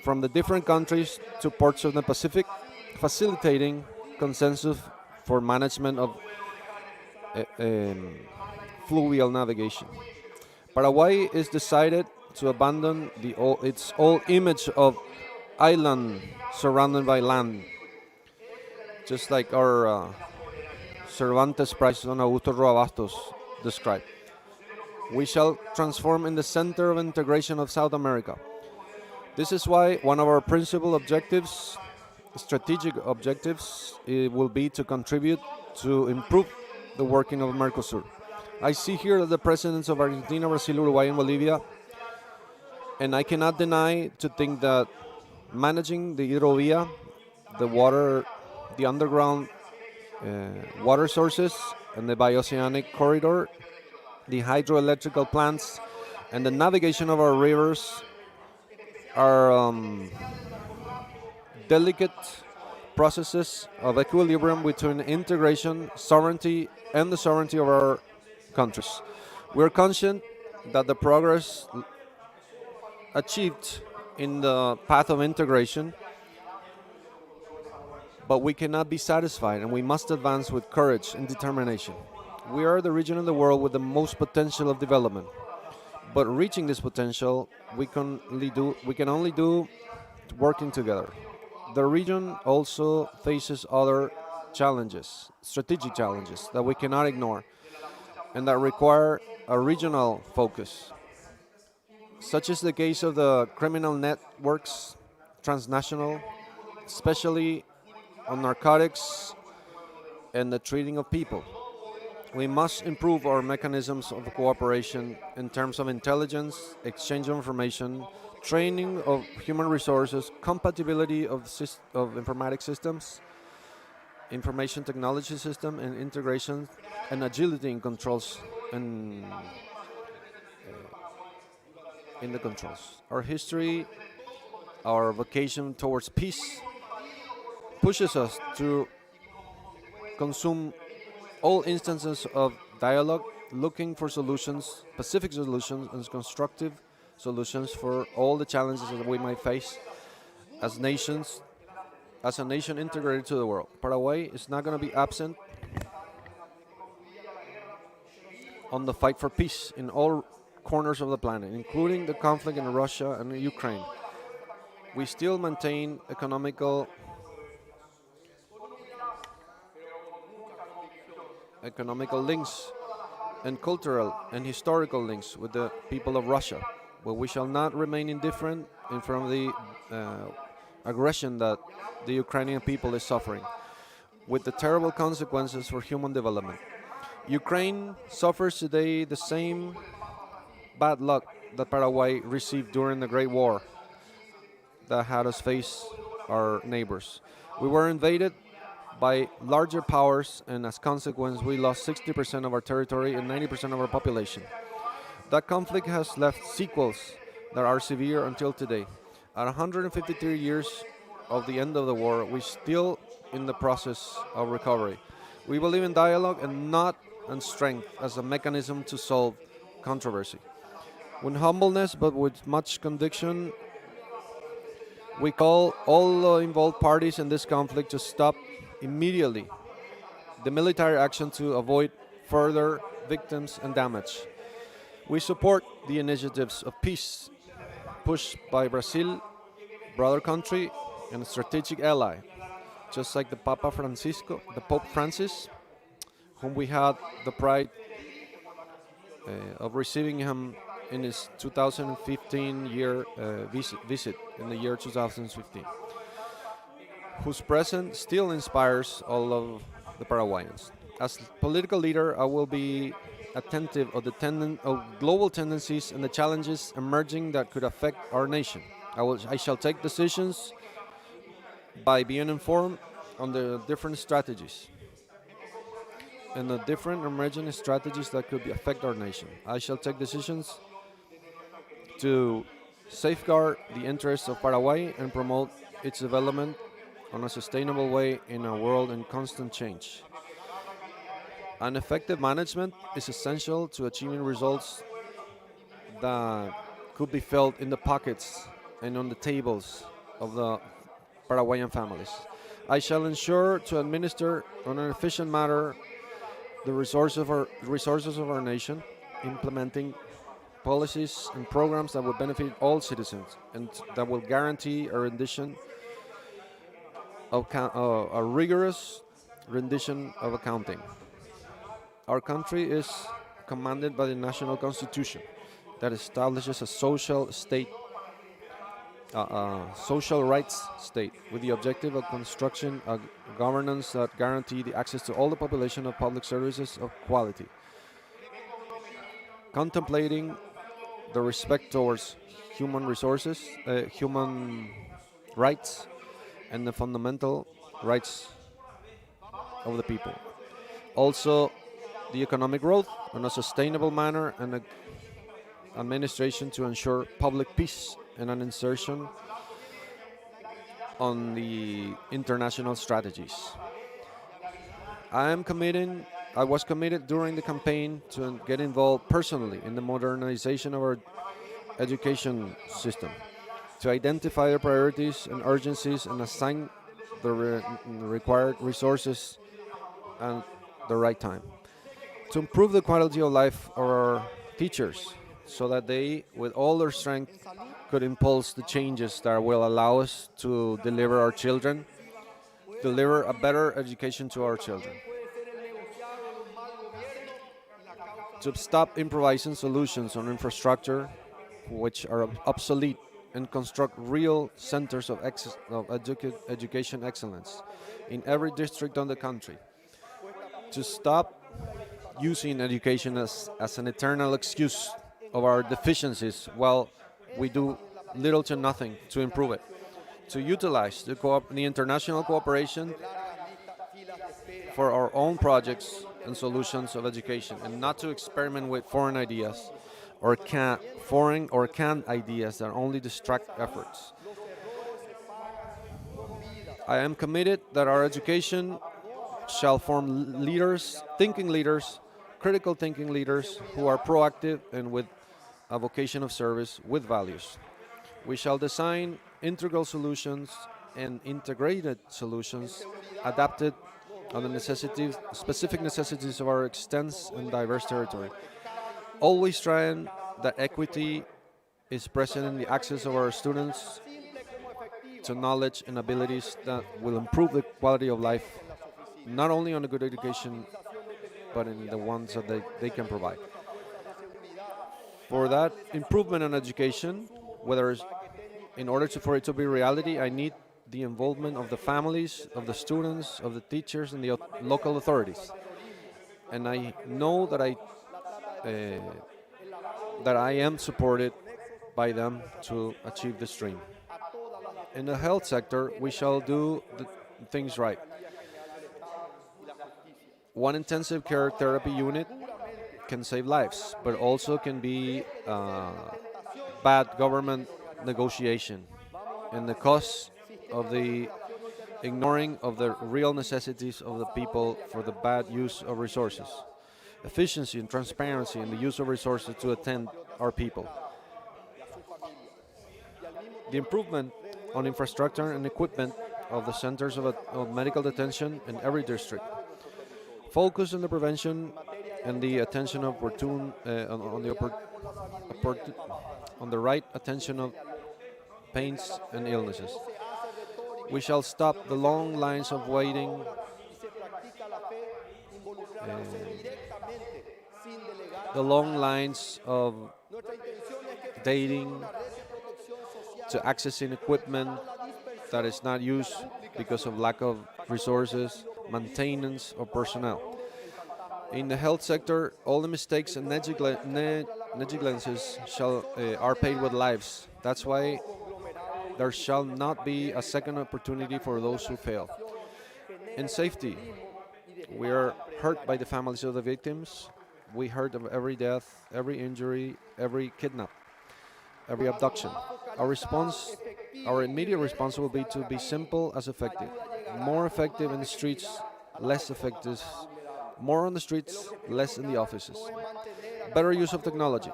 from the different countries to ports of the Pacific, facilitating consensus for management of fluvial navigation. Paraguay is decided to abandon its old image of island surrounded by land, just like our Cervantes prize on Augusto Roabastos described. We shall transform in the center of integration of South America. This is why one of our principal objectives, strategic objectives, it will be to contribute to improve the working of Mercosur. I see here the presidents of Argentina, Brazil, Uruguay, and Bolivia, and I cannot deny to think that managing the hidrovia, the water, the underground water sources, and the bioceanic corridor, the hydroelectrical plants, and the navigation of our rivers are delicate processes of equilibrium between integration, sovereignty, and the sovereignty of our countries. We are conscious that the progress achieved in the path of integration, but we cannot be satisfied, and we must advance with courage and determination. We are the region in the world with the most potential of development, but reaching this potential we can only do working together. The region also faces other challenges, strategic challenges that we cannot ignore and that require a regional focus. Such is the case of the criminal networks, transnational, especially on narcotics and the treating of people. We must improve our mechanisms of cooperation in terms of intelligence, exchange of information, training of human resources, compatibility of informatic systems, information technology system, and integration and agility in controls and in the controls. Our history, our vocation towards peace pushes us to consume all instances of dialogue, looking for solutions, pacific solutions, and constructive solutions for all the challenges that we might face as nations, as a nation integrated to the world. Paraguay is not going to be absent on the fight for peace in all corners of the planet, including the conflict in Russia and Ukraine. We still maintain economical links and cultural and historical links with the people of Russia, but we shall not remain indifferent in front of the aggression that the Ukrainian people is suffering, with the terrible consequences for human development. Ukraine suffers today the same bad luck that Paraguay received during the Great War that had us face our neighbors. We were invaded by larger powers, and as consequence, we lost 60% of our territory and 90% of our population. That conflict has left sequels that are severe until today. At 153 years of the end of the war, we're still in the process of recovery. We believe in dialogue and not in strength as a mechanism to solve controversy. With humbleness but with much conviction, we call all the involved parties in this conflict to stop immediately the military action to avoid further victims and damage. We support the initiatives of peace pushed by Brazil, brother country, and a strategic ally, just like the Pope Francis, whom we had the pride of receiving him in his 2015 year visit in the year 2015, whose presence still inspires all of the Paraguayans. As political leader, I will be attentive of the global tendencies and the challenges emerging that could affect our nation. I shall take decisions by being informed on the different strategies and the different emerging strategies that could affect our nation. I shall take decisions to safeguard the interests of Paraguay and promote its development on a sustainable way in a world in constant change. An effective management is essential to achieving results that could be felt in the pockets and on the tables of the Paraguayan families. I shall ensure to administer on an efficient manner the resources of our nation, implementing policies and programs that will benefit all citizens and that will guarantee a rigorous rendition of accounting. Our country is commanded by the national constitution that establishes a social rights state with the objective of constructing a governance that guarantee the access to all the population of public services of quality, contemplating the respect towards human rights, and the fundamental rights of the people. Also, the economic growth in a sustainable manner and an administration to ensure public peace and an insertion on the international strategies. I was committed during the campaign to get involved personally in the modernization of our education system, to identify the priorities and urgencies and assign the required resources at the right time, to improve the quality of life of our teachers so that they, with all their strength, could impulse the changes that will allow us to deliver a better education to our children. To stop improvising solutions on infrastructure which are obsolete and construct real centers of education excellence in every district on the country. To stop using education as an eternal excuse of our deficiencies while we do little to nothing to improve it. To utilize the international cooperation for our own projects and solutions of education, and not to experiment with foreign ideas or canned ideas that only distract efforts. I am committed that our education shall form critical thinking leaders who are proactive and with a vocation of service with values. We shall design integral solutions and integrated solutions adapted on the specific necessities of our extensive and diverse territory, always trying that equity is present in the access of our students to knowledge and abilities that will improve the quality of life, not only on a good education, but in the ones that they can provide. For that improvement in education, in order for it to be reality, I need the involvement of the families, of the students, of the teachers, and the local authorities. And I know that I am supported by them to achieve this dream. In the health sector, we shall do the things right. One intensive care therapy unit can save lives, but also can be bad government negotiation and the cost of the ignoring of the real necessities of the people for the bad use of resources. Efficiency and transparency in the use of resources to attend our people. The improvement on infrastructure and equipment of the centers of medical detention in every district. Focus on the prevention and the attention of on the right attention of pains and illnesses. We shall stop the long lines of waiting the long lines of dating to accessing equipment that is not used because of lack of resources, maintenance, or personnel. In the health sector, all the mistakes and negligences are paid with lives. That's why there shall not be a second opportunity for those who fail. In safety, we are hurt by the families of the victims. We heard of every death, every injury, every kidnap, every abduction. Our immediate response will be to be simple as effective. More effective in the streets, less effective. More on the streets, less in the offices. Better use of technology,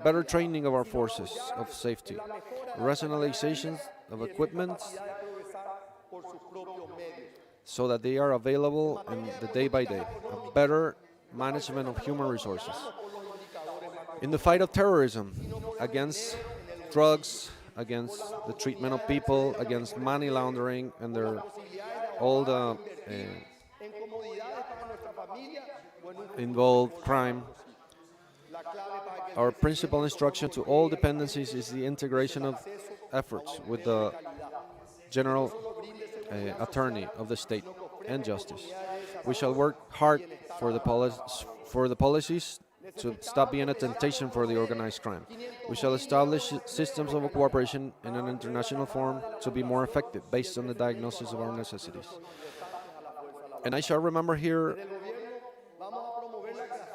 better training of our forces of safety, rationalization of equipment so that they are available in the day by day, a better management of human resources. In the fight of terrorism, against drugs, against the treatment of people, against money laundering and all the involved crime, our principal instruction to all dependencies is the integration of efforts with the General Attorney of the state and justice. We shall work hard for the policies to stop being a temptation for the organized crime. We shall establish systems of cooperation in an international forum to be more effective based on the diagnosis of our necessities. And I shall remember here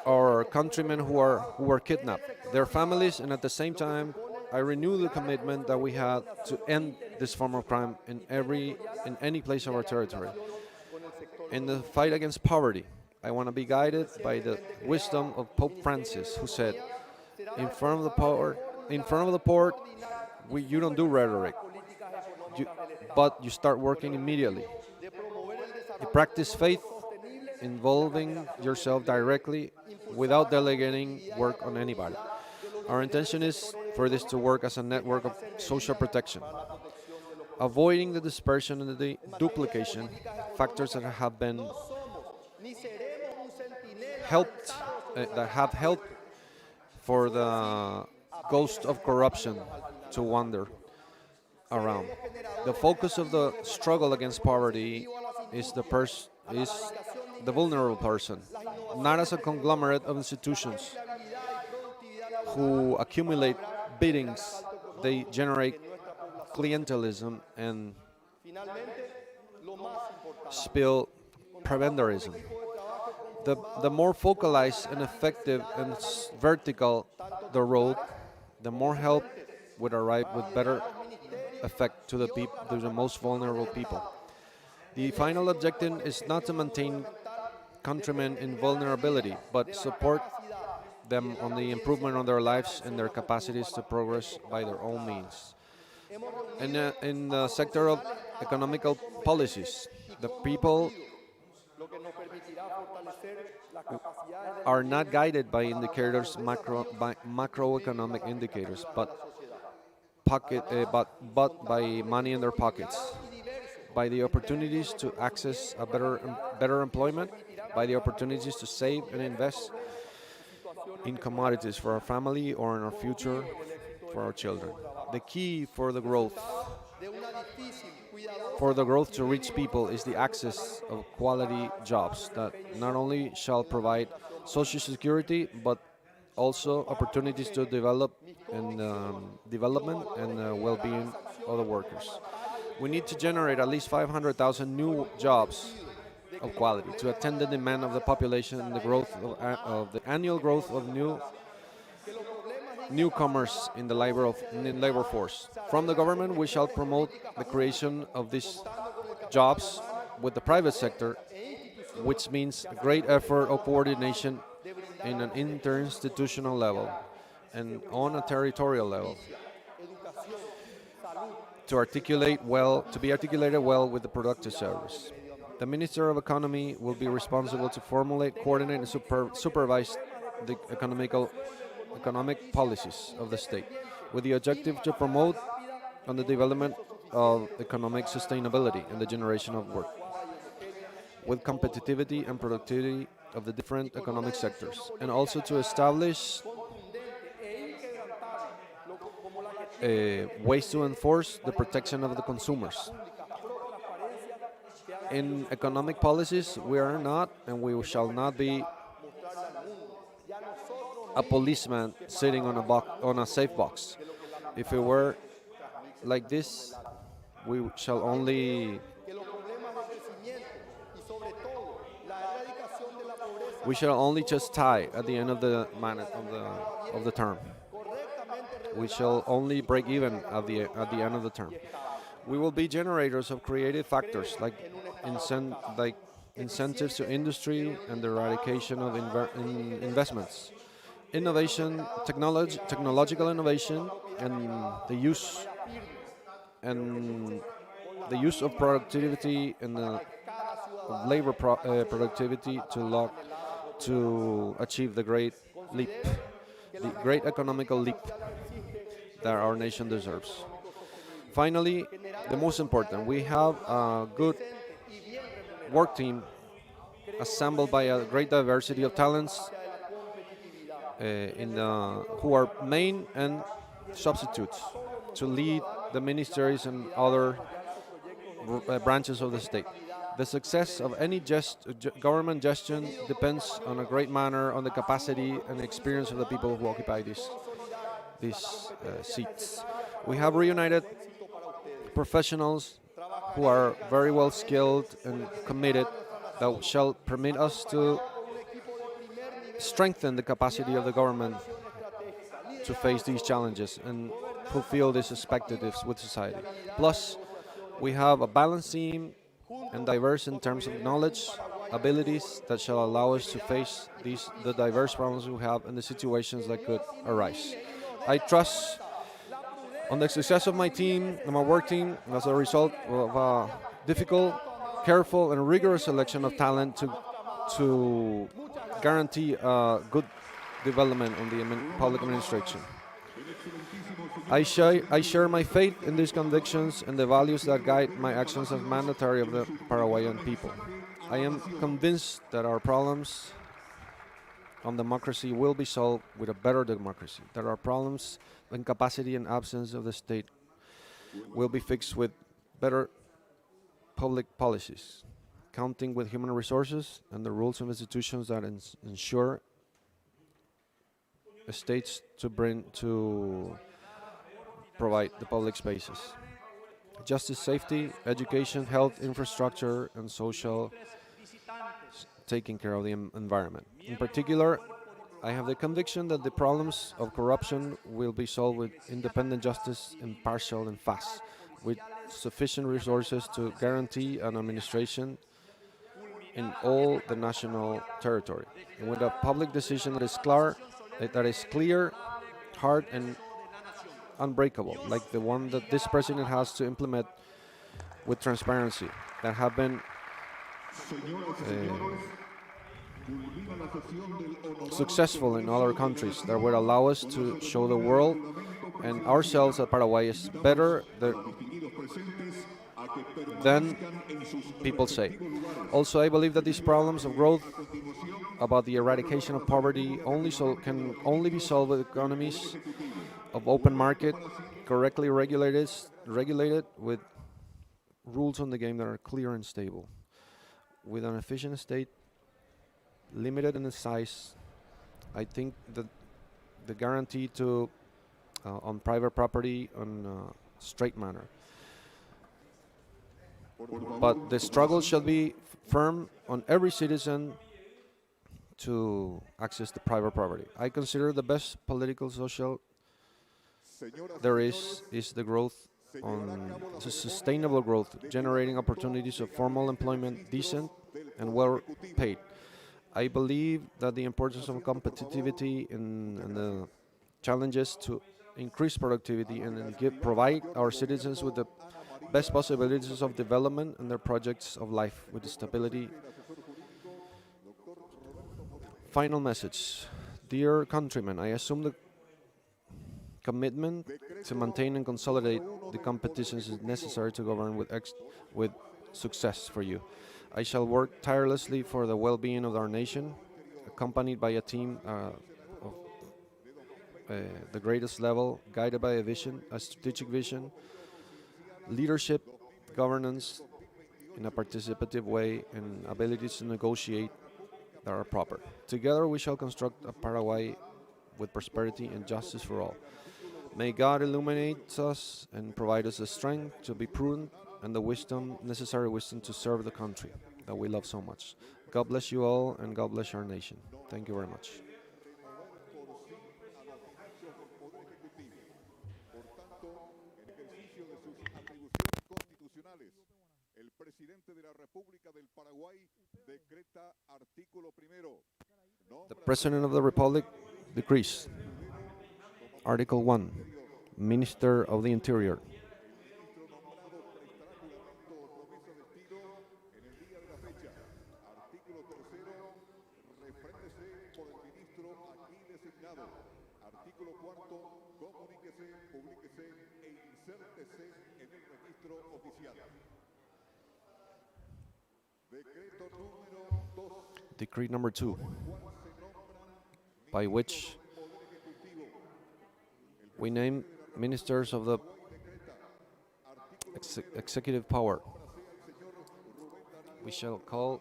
our countrymen who were kidnapped, their families, and at the same time I renew the commitment that we had to end this form of crime in any place of our territory. In the fight against poverty, I want to be guided by the wisdom of Pope Francis, who said, in front of the poor, you don't do rhetoric, but you start working immediately. You practice faith, involving yourself directly without delegating work on anybody. Our intention is for this to work as a network of social protection, avoiding the dispersion and the duplication, factors that have been helped, that have helped for the ghost of corruption to wander around. The focus of the struggle against poverty is the vulnerable person, not as a conglomerate of institutions who accumulate biddings. They generate clientelism and spill prebendarism. The more focalized and effective and vertical the road, the more help would arrive with better effect to the most vulnerable people. The final objective is not to maintain countrymen in vulnerability, but support them on the improvement of their lives and their capacities to progress by their own means. In the sector of economical policies, the people are not guided by indicators, macroeconomic indicators, but by money in their pockets, by the opportunities to access a better employment, by the opportunities to save and invest in commodities for our family or in our future for our children. The key for the growth to reach people is the access of quality jobs that not only shall provide social security but also opportunities to development and well-being of the workers. We need to generate at least 500,000 new jobs of quality to attend the demand of the population and the growth of the annual growth of newcomers in the labor force. From the government, we shall promote the creation of these jobs with the private sector, which means a great effort of coordination in an interinstitutional level and on a territorial level. to be articulated well with the productive service. The Minister of Economy will be responsible to formulate, coordinate, and supervise the economic policies of the state, with the objective to promote on the development of economic sustainability and the generation of work, with competitivity and productivity of the different economic sectors, and also to establish ways to enforce the protection of the consumers. In economic policies, we are not and we shall not be a policeman sitting on a safe box. If it were like this, we shall only just tie at the end of the term. We shall only break even at the end of the term. We will be generators of creative factors like incentives to industry and the eradication of investments, innovation, technological innovation, and the use of productivity and labor productivity to achieve the great economical leap that our nation deserves. Finally, the most important, we have a good work team assembled by a great diversity of talents who are main and substitutes to lead the ministries and other branches of the state. The success of any government gestion depends on a great manner on the capacity and experience of the people who occupy these seats. We have reunited professionals who are very well skilled and committed that shall permit us to strengthen the capacity of the government to face these challenges and fulfill these expectations with society. Plus, we have a balanced team and diverse in terms of knowledge, abilities that shall allow us to face the diverse problems we have and the situations that could arise. I trust on the success of my team and my work team as a result of a difficult, careful, and rigorous selection of talent to guarantee good development on the public administration. I share my faith in these convictions and the values that guide my actions as mandatory of the Paraguayan people. I am convinced that our problems on democracy will be solved with a better democracy, that our problems and capacity and absence of the state will be fixed with better public policies, counting with human resources and the rules and institutions that ensure states to provide the public spaces. Justice, safety, education, health, infrastructure, and social taking care of the environment. In particular, I have the conviction that the problems of corruption will be solved with independent justice, impartial and fast, with sufficient resources to guarantee an administration in all the national territory, and with a public decision that is clear, hard, and unbreakable, like the one that this president has to implement with transparency, that have been successful in other countries, that would allow us to show the world and ourselves that Paraguay is better than people say. Also, I believe that these problems of growth, about the eradication of poverty, can only be solved with economies of open market, correctly regulated with rules on the game that are clear and stable, with an efficient state, limited in its size. I think that the guarantee to on private property on a straight manner. But the struggle shall be firm on every citizen to access the private property. I consider the best political social there is the growth on sustainable growth, generating opportunities of formal employment, decent and well paid. I believe that the importance of competitivity and the challenges to increase productivity, and provide our citizens with the best possibilities of development and their projects of life with stability. Final message. Dear countrymen, I assume the commitment to maintain and consolidate the competitions is necessary to govern with success for you. I shall work tirelessly for the well-being of our nation, accompanied by a team of the greatest level, guided by a strategic vision, leadership, governance in a participative way, and abilities to negotiate that are proper. Together we shall construct a Paraguay with prosperity and justice for all. May God illuminate us and provide us the strength to be prudent and the necessary wisdom to serve the country that we love so much. God bless you all, and God bless our nation. Thank you very much. El presidente de la República del Paraguay decreta artículo primero. The President of the Republic decrees. Article 1. Minister of the Interior. Artículo tercero. Refréndese por el ministro aquí designado. Artículo cuarto. Comuníquese, publíquese e insértese en el registro oficial. Decreto número 2. Decree number 2, by which we name ministers of the executive power. We shall call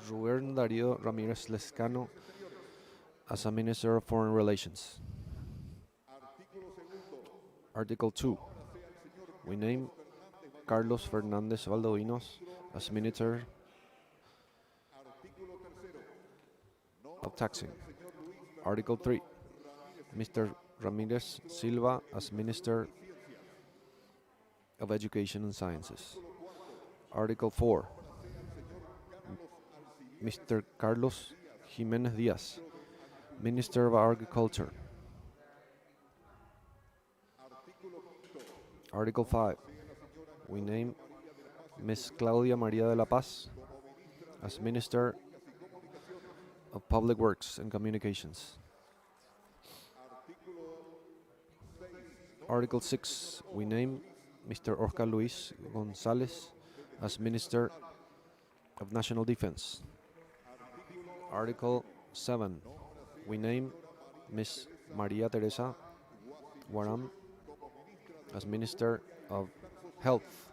Rubén Darío Ramírez Lescano as a Minister of Foreign Relations. Article 2, we name Carlos Fernández Valdovinos as Minister of Taxing. Article 3, Mr. Ramírez Silva as Minister of Education and Sciences. Article 4, Mr. Carlos Jiménez Díaz, Minister of Agriculture. Article 5, we name Ms. Claudia María de la Paz as Minister of Public Works and Communications. Article 6, we name Mr. Oscar Luis González as Minister of National Defense. Article 7, we name Ms. María Teresa Guaram as Minister of Health.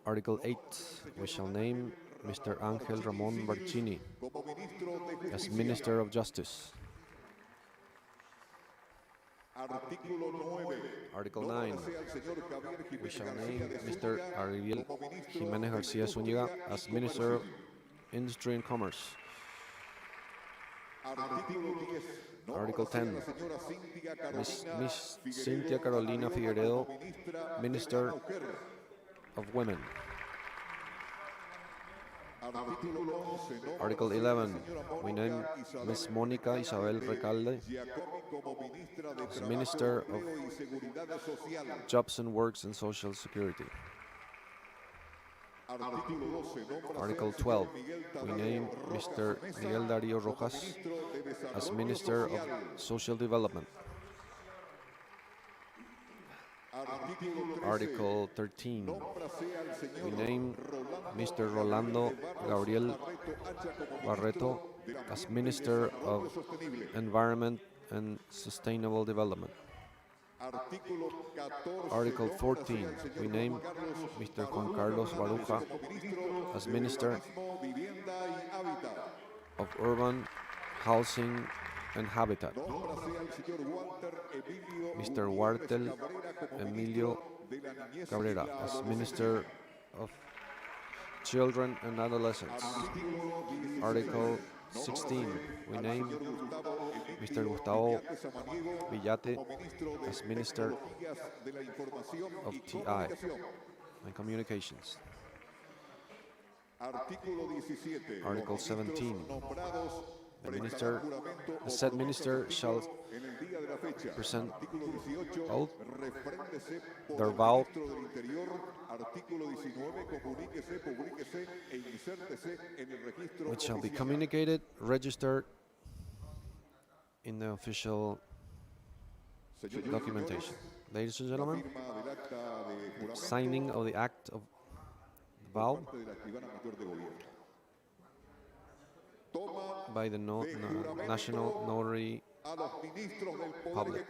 Article 8, we shall name Mr. Ángel Ramón Barcini as Minister of Justice. Article 9, we shall name Mr. Ariel Jiménez García Zúñiga as Minister of Industry and Commerce. Article 10, Miss Cynthia Carolina Figueredo, Minister of Women. Article 11, we name Ms. Mónica Isabel Recalde as Minister of Jobs and Works and Social Security. Article 12, we name Mr. Miguel Darío Rojas as Minister of Social Development. Article 13, we name Mr. Rolando Gabriel Barreto as Minister of Environment and Sustainable Development. Article 14, we name Mr. Juan Carlos Baruja as Minister of Urban Housing and Habitat. Mr. Huartel Emilio Cabrera as Minister of Children and Adolescents. Article 16, we name Mr. Gustavo Villate as Minister of TI and Communications. Artículo 17. Article 17. Nombrados The said minister shall present oath their vow, which shall be communicated, registered in the official documentation. Ladies and gentlemen, signing of the act of vow by the National Notary Public.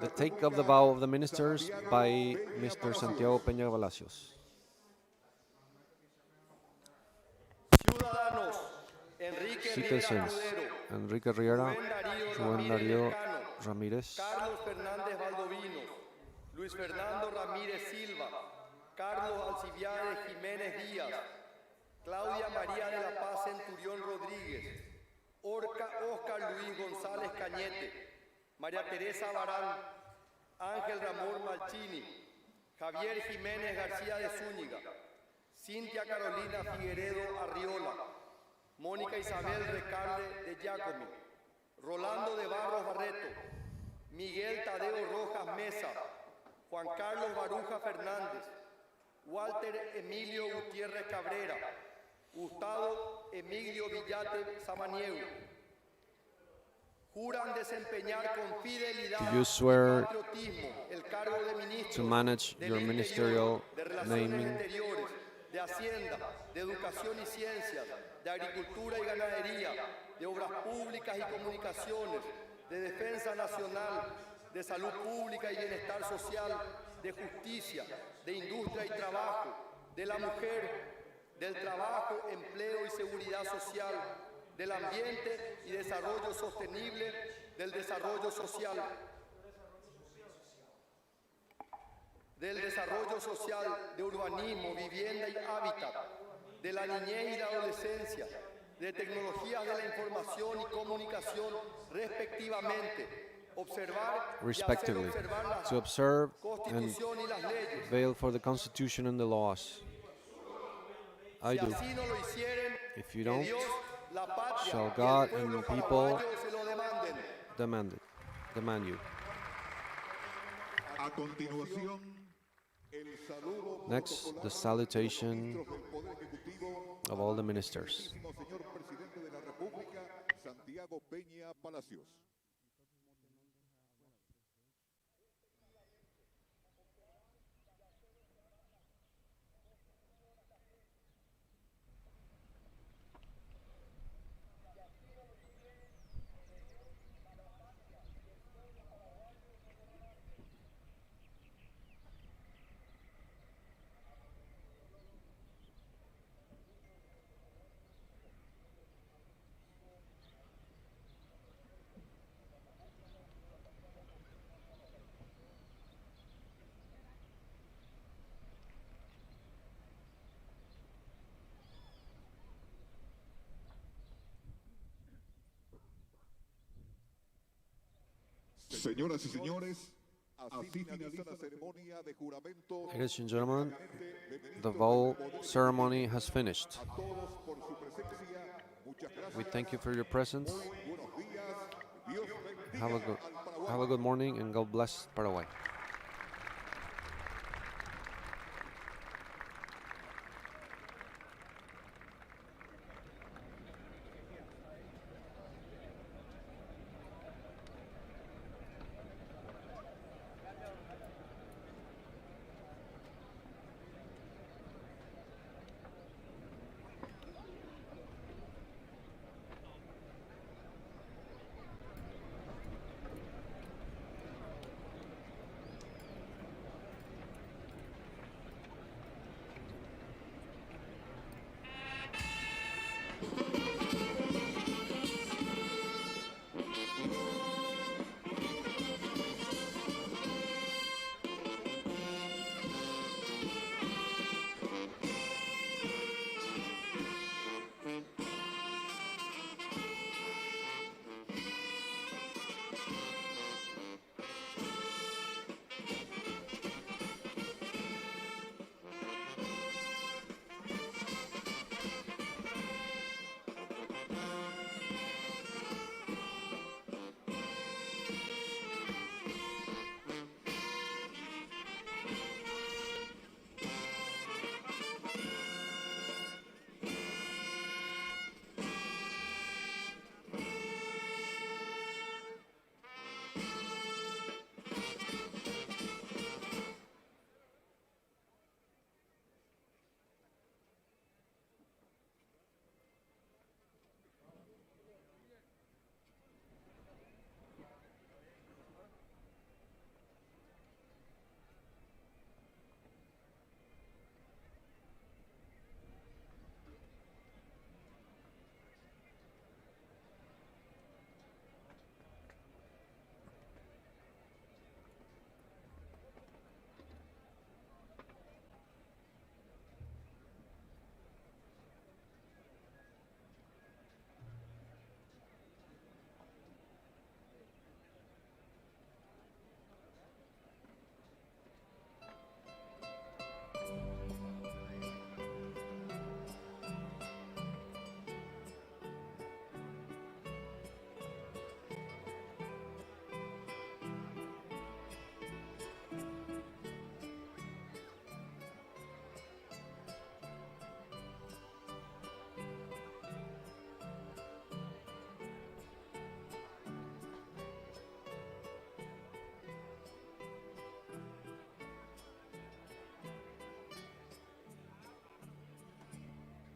The take of the vow of the ministers by Mr. Santiago Peña Palacios. Citizens: Enrique Riera, Rubén Darío Ramírez, Carlos Fernández Valdovinos, Luis Fernando Ramírez Silva, Carlos Alcibiades Jiménez Díaz, Claudia María de la Paz Centurión Rodríguez, Oscar Luis González Cañete, María Teresa Barán, Ángel Ramón Malchini, Javier Jiménez García de Zúñiga, Cintia Carolina Figueredo Arriola, Mónica Isabel Recalde de Giacomi, Rolando de Barros Barreto, Miguel Tadeo Rojas Mesa, Juan Carlos Baruja Fernández, Walter Emilio Gutiérrez Cabrera, Gustavo Emilio Villate Samaniego. Juran desempeñar con fidelidad Do you swear y patriotismo el cargo de ministro to manage del your Interior, ministerial de Relaciones naming, Exteriores, de Hacienda, de Educación y Ciencias, de Agricultura y Ganadería, de Obras Públicas y Comunicaciones, de Defensa Nacional, de Salud Pública y Bienestar Social, de Justicia, de Industria y Trabajo, de la Mujer, del Trabajo, Empleo y Seguridad Social, del Ambiente y Desarrollo Sostenible, del Desarrollo Social, del Desarrollo Social, de Urbanismo, Vivienda y Hábitat, de la Niñez y la Adolescencia, de Tecnologías de la Información y Comunicación, respectivamente. respectively, to observe and veil for the Constitution and the laws. I do. If you don't, shall God and the people demand you. A continuación, el saludo Next, the salutation of all the ministers. señor presidente de la República, Santiago Peña Palacios. Señoras y señores, así finaliza la ceremonia de juramento. Ladies and gentlemen, the vow ceremony has finished. We thank you for your presence. Have a good morning and God bless Paraguay.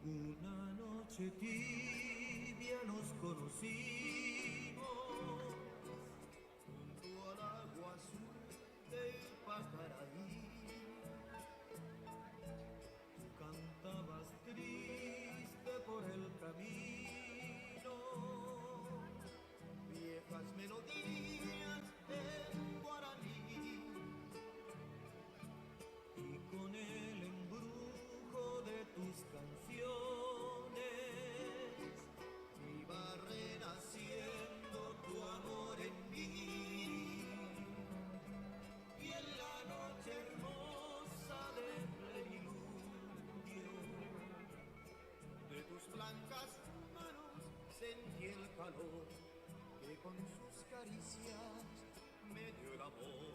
Una noche tibia nos conocimos junto al agua azul del Pacaraí. Tú cantabas triste por el camino, viejas melodías en guaraní, y con el embrujo de tus canciones iba renaciendo tu amor en mí. Y en la noche hermosa de plenilunio de tus blancas manos sentí el calor que con sus caricias me dio el amor.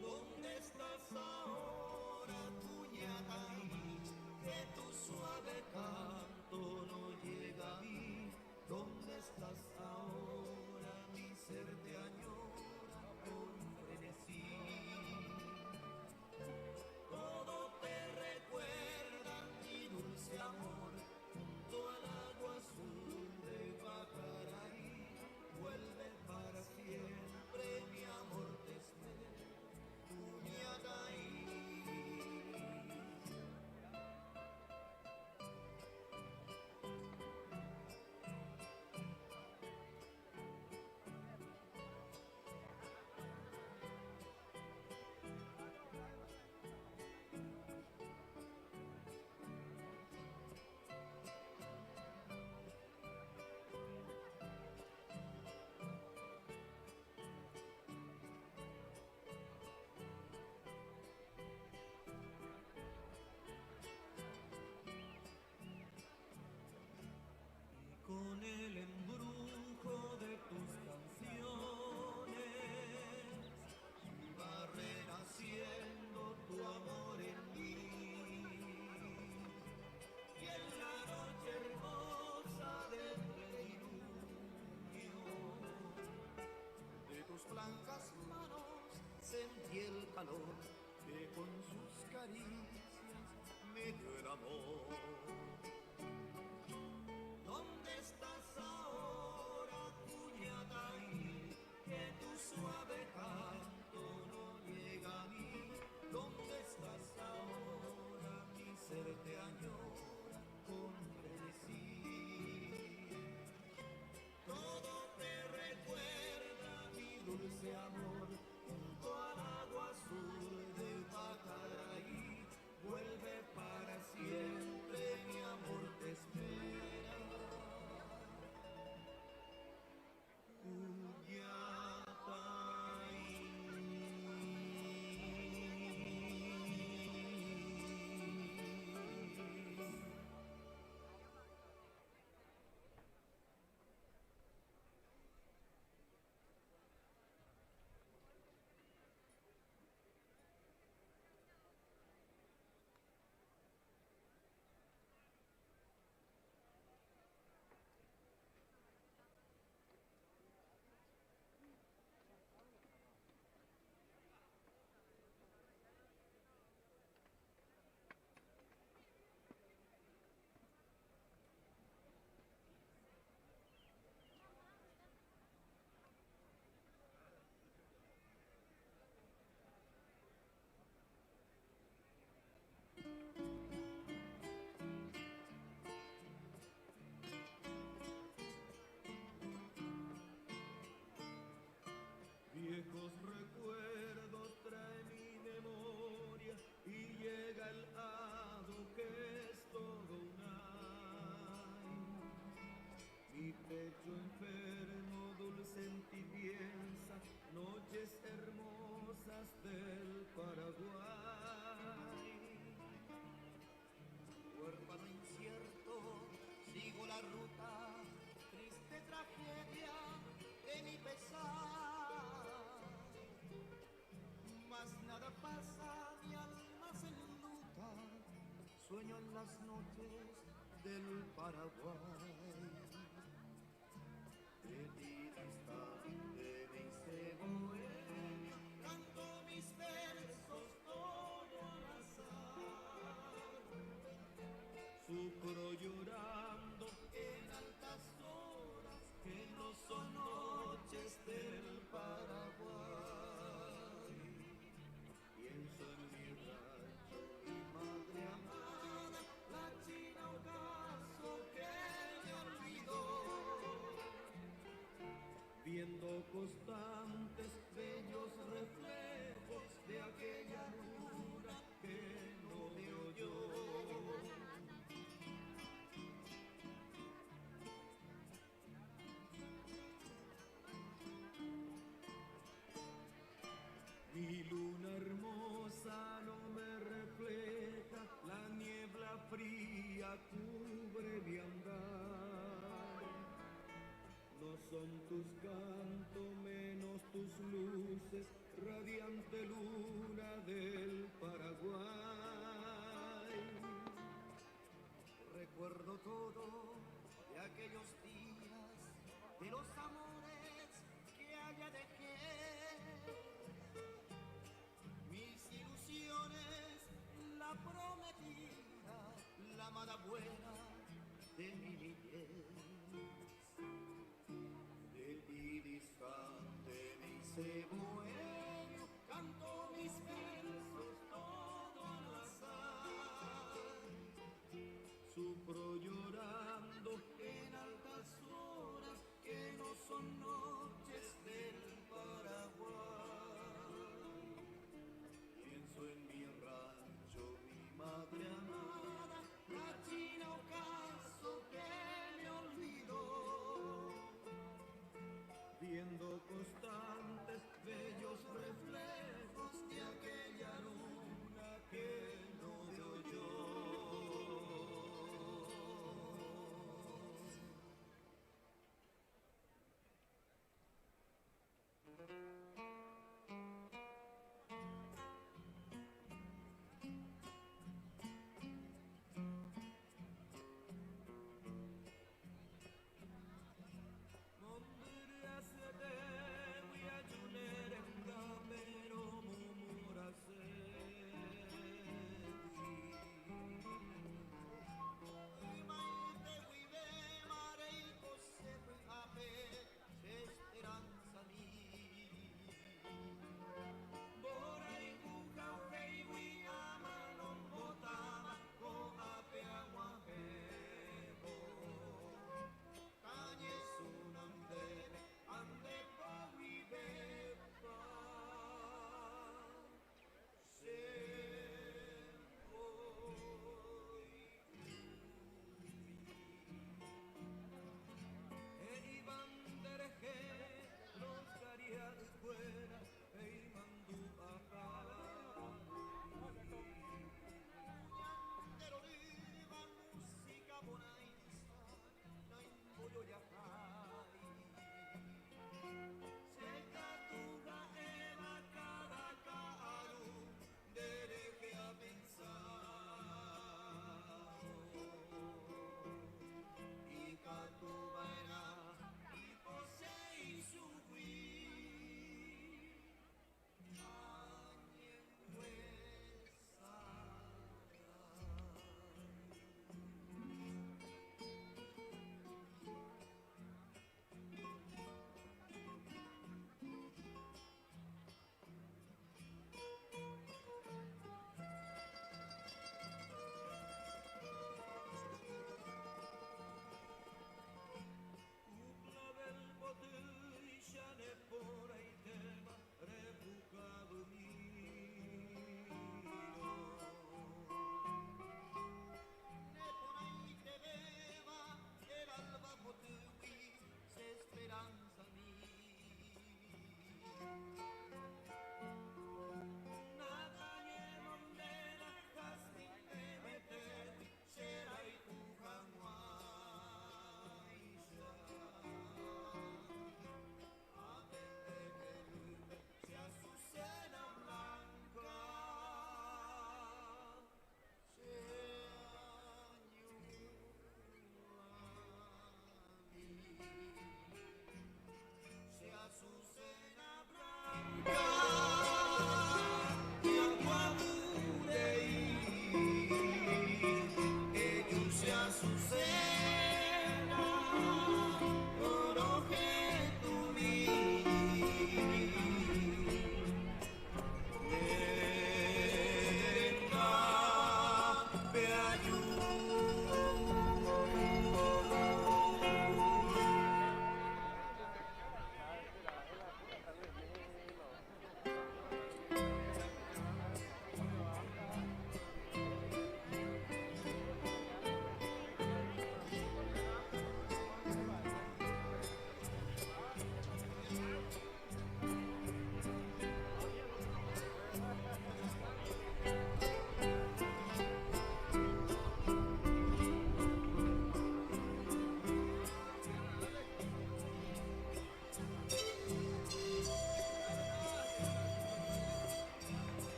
¿Dónde estás ahora, Tuñatay? Que tu suave canto no llega a mí. ¿Dónde estás ahora? Mi ser te añora con frenesí. Todo te recuerda, mi dulce amor, junto al agua azul de Pacaraí. Vuelve para siempre, mi amor, te espero, Tuñatay. Con el embrujo de tus canciones iba renaciendo tu amor en mí. Y en la noche hermosa del plenilunio de tus blancas manos sentí el calor que con sus caricias me dio el amor. ¿Dónde estás ahora, Tuñatay? Que tu suave canto no llega a mí. ¿Dónde estás ahora? Mi ser te añora con frenesí. Todo te recuerda, mi dulce amor, junto al agua azul del Pacaraí. Vuelve para siempre, mi amor te espera. Viejos recuerdos trae mi memoria y llega el hado que es todo un ay. Mi pecho enfermo, dulce en ti piensa, noches hermosas del Paraguay. Huérfano incierto, sigo la ruta, triste tragedia de mi pesar. Mas nada pasa, mi alma se enluta, sueño en las noches del Paraguay. De ti distante me hice bohemio, canto mis versos todo al azar. constantes bellos reflejos de aquella luna que no veo yo. Mi luna hermosa no me refleja, la niebla fría cubre mi andar. No son tus cantos menos tus luces, radiante luna del Paraguay. Recuerdo todo de aquellos días, de los amores que allá dejé. Mis ilusiones, la prometida, la amada buena de mi niñez. De ti distante me hice bohemio, canto mis versos todo al azar. Sufro llorando en altas horas que no son noches del Paraguay. Pienso en mi rancho, mi madre amada, la china ocaso que me olvidó. Viendo constantes bellos reflejos de aquella luna que no veo yo.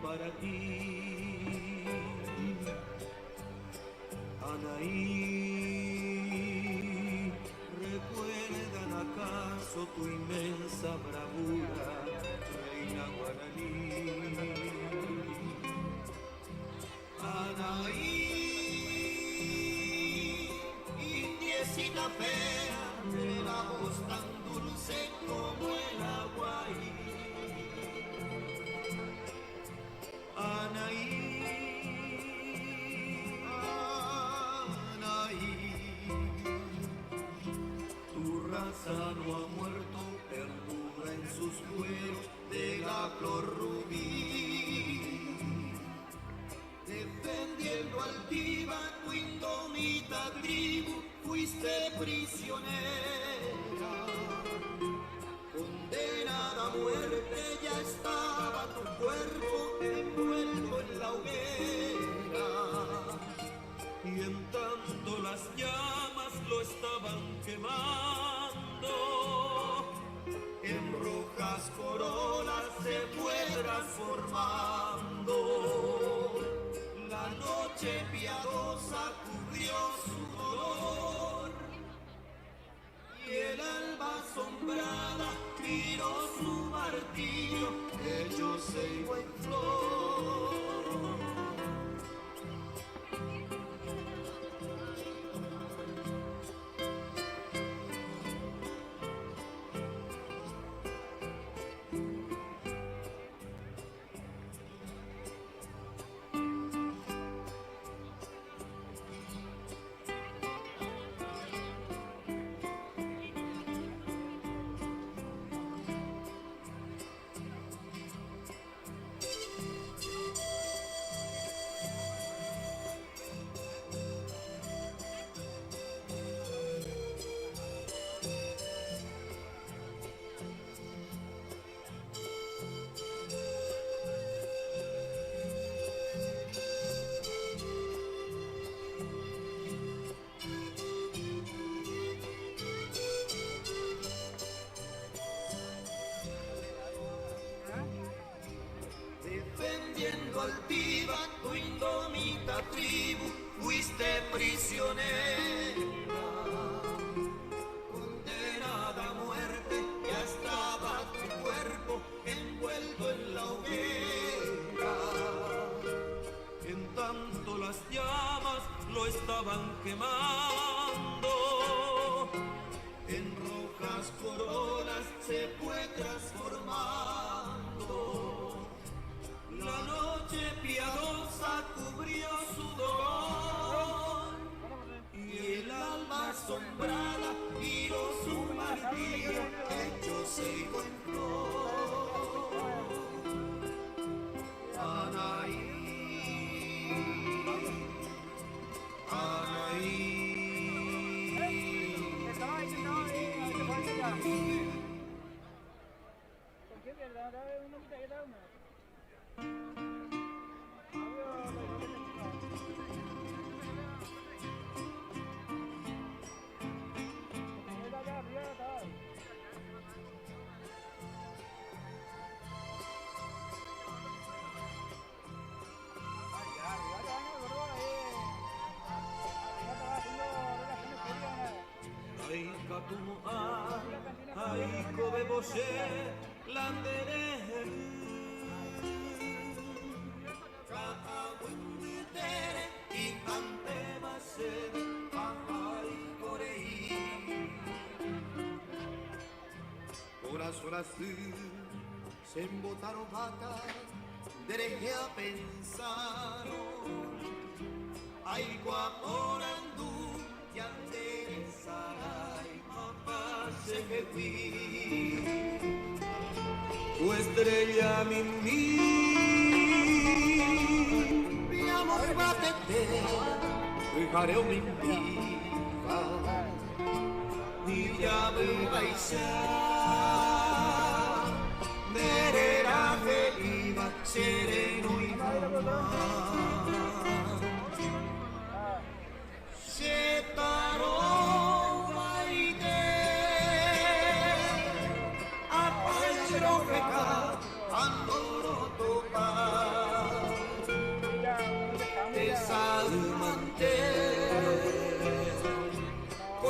para ti. Anaí, ¿recuerdan acaso tu inmensa bravura, reina guaraní? Anaí, indiecita fea, de la voz tan dulce como el aguaí. Anaí, Anaí, tu raza no ha muerto, perdura en sus cueros de la flor rubí. Defendiendo altiva tu indómita tribu, fuiste prisionera. Condenada a muerte ya estaba tu cuerpo envuelto en la hoguera. Y en tanto las llamas lo estaban quemando, en rojas corolas se fue transformando. La noche piadosa cubrió su dolor y el alba asombrada tiró su martillo, hecho ceibo en flor. Defendiendo altiva tu indómita tribu, fuiste prisionera. Condenada a muerte, ya estaba tu cuerpo envuelto en la hoguera. En tanto las llamas lo estaban quemando, en rojas corolas se fue transformando. La noche piadosa cubrió su dolor y el alma asombrada tiró su martillo, hecho ceibo en flor. Anaí, Anaí. Aiko bebose landereru Ka'awinditere ikante mase Ahai korei Horas se embotaron vacas Dereje a pensar Aiko aporandu Yandere sarai se que fui tu estrella mi amor batete dejaré un impiva y ya me baisa derera de iba sereno y se paró Andoro topa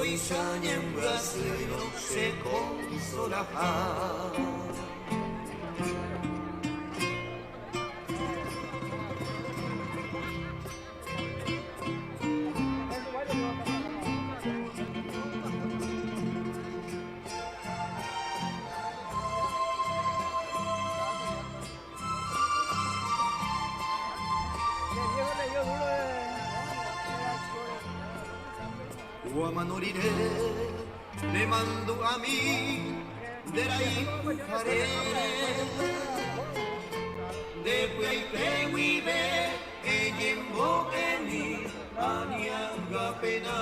hoy ya en Brasil se consolará. Guamanuriré, le mando a mí de la Ipujaré, de Huaypehuibe, Eyembo, Eni, Anianga Pena.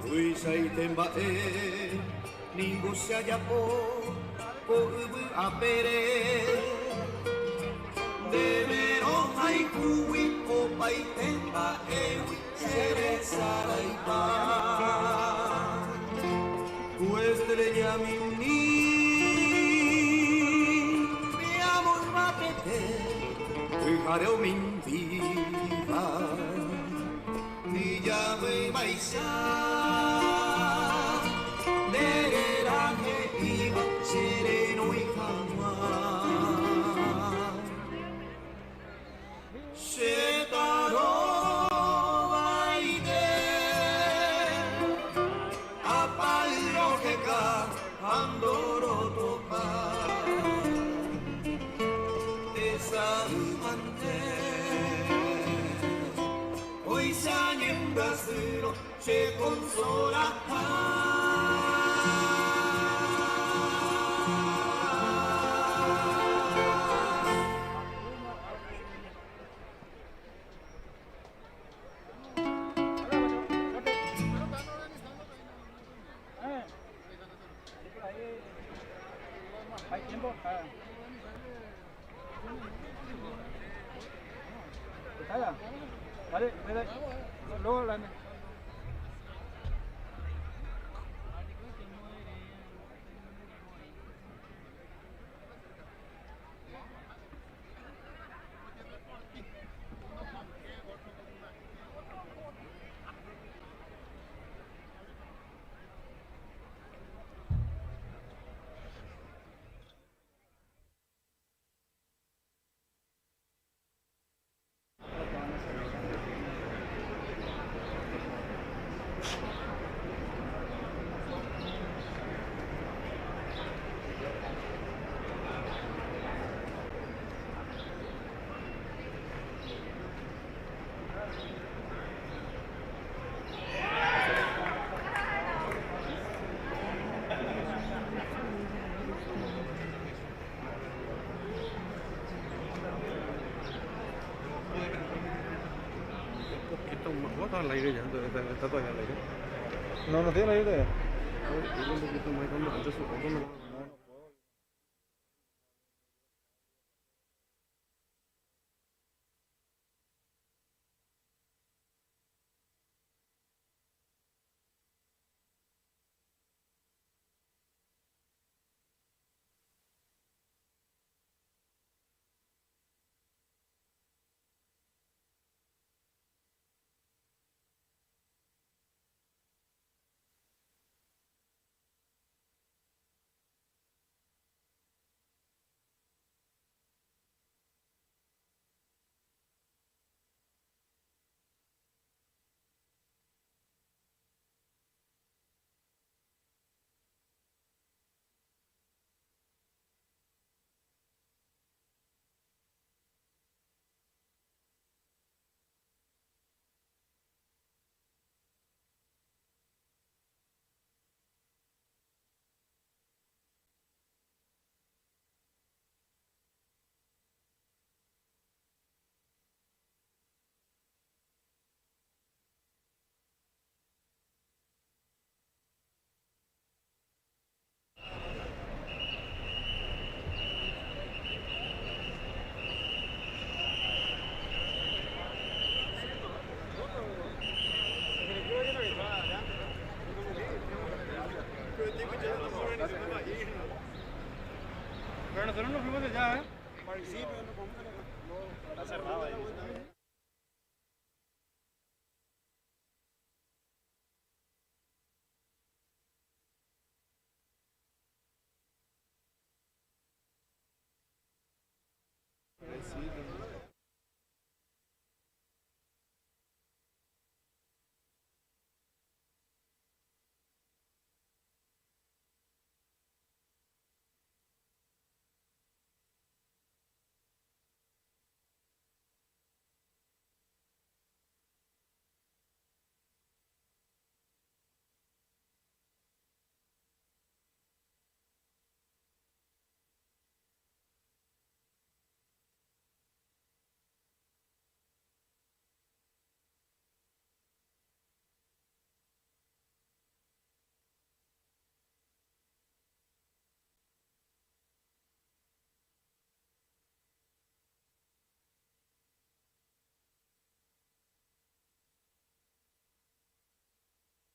Huizaitembae, Ningu se hallapo, Ubu Apere, de Verón, Haicuwi, Opaitemba, Ewi. Pues te le llami mi amor matete, fijaré o mentira, ni ya me vais a de la que iba sereno y jamás se taró. Andoro topa desalmante hoy se en Brasil se consola. Hay tiempo. Vale, luego la... Está al aire ya, está todavía al aire. No tiene aire. Un poquito más cuando antes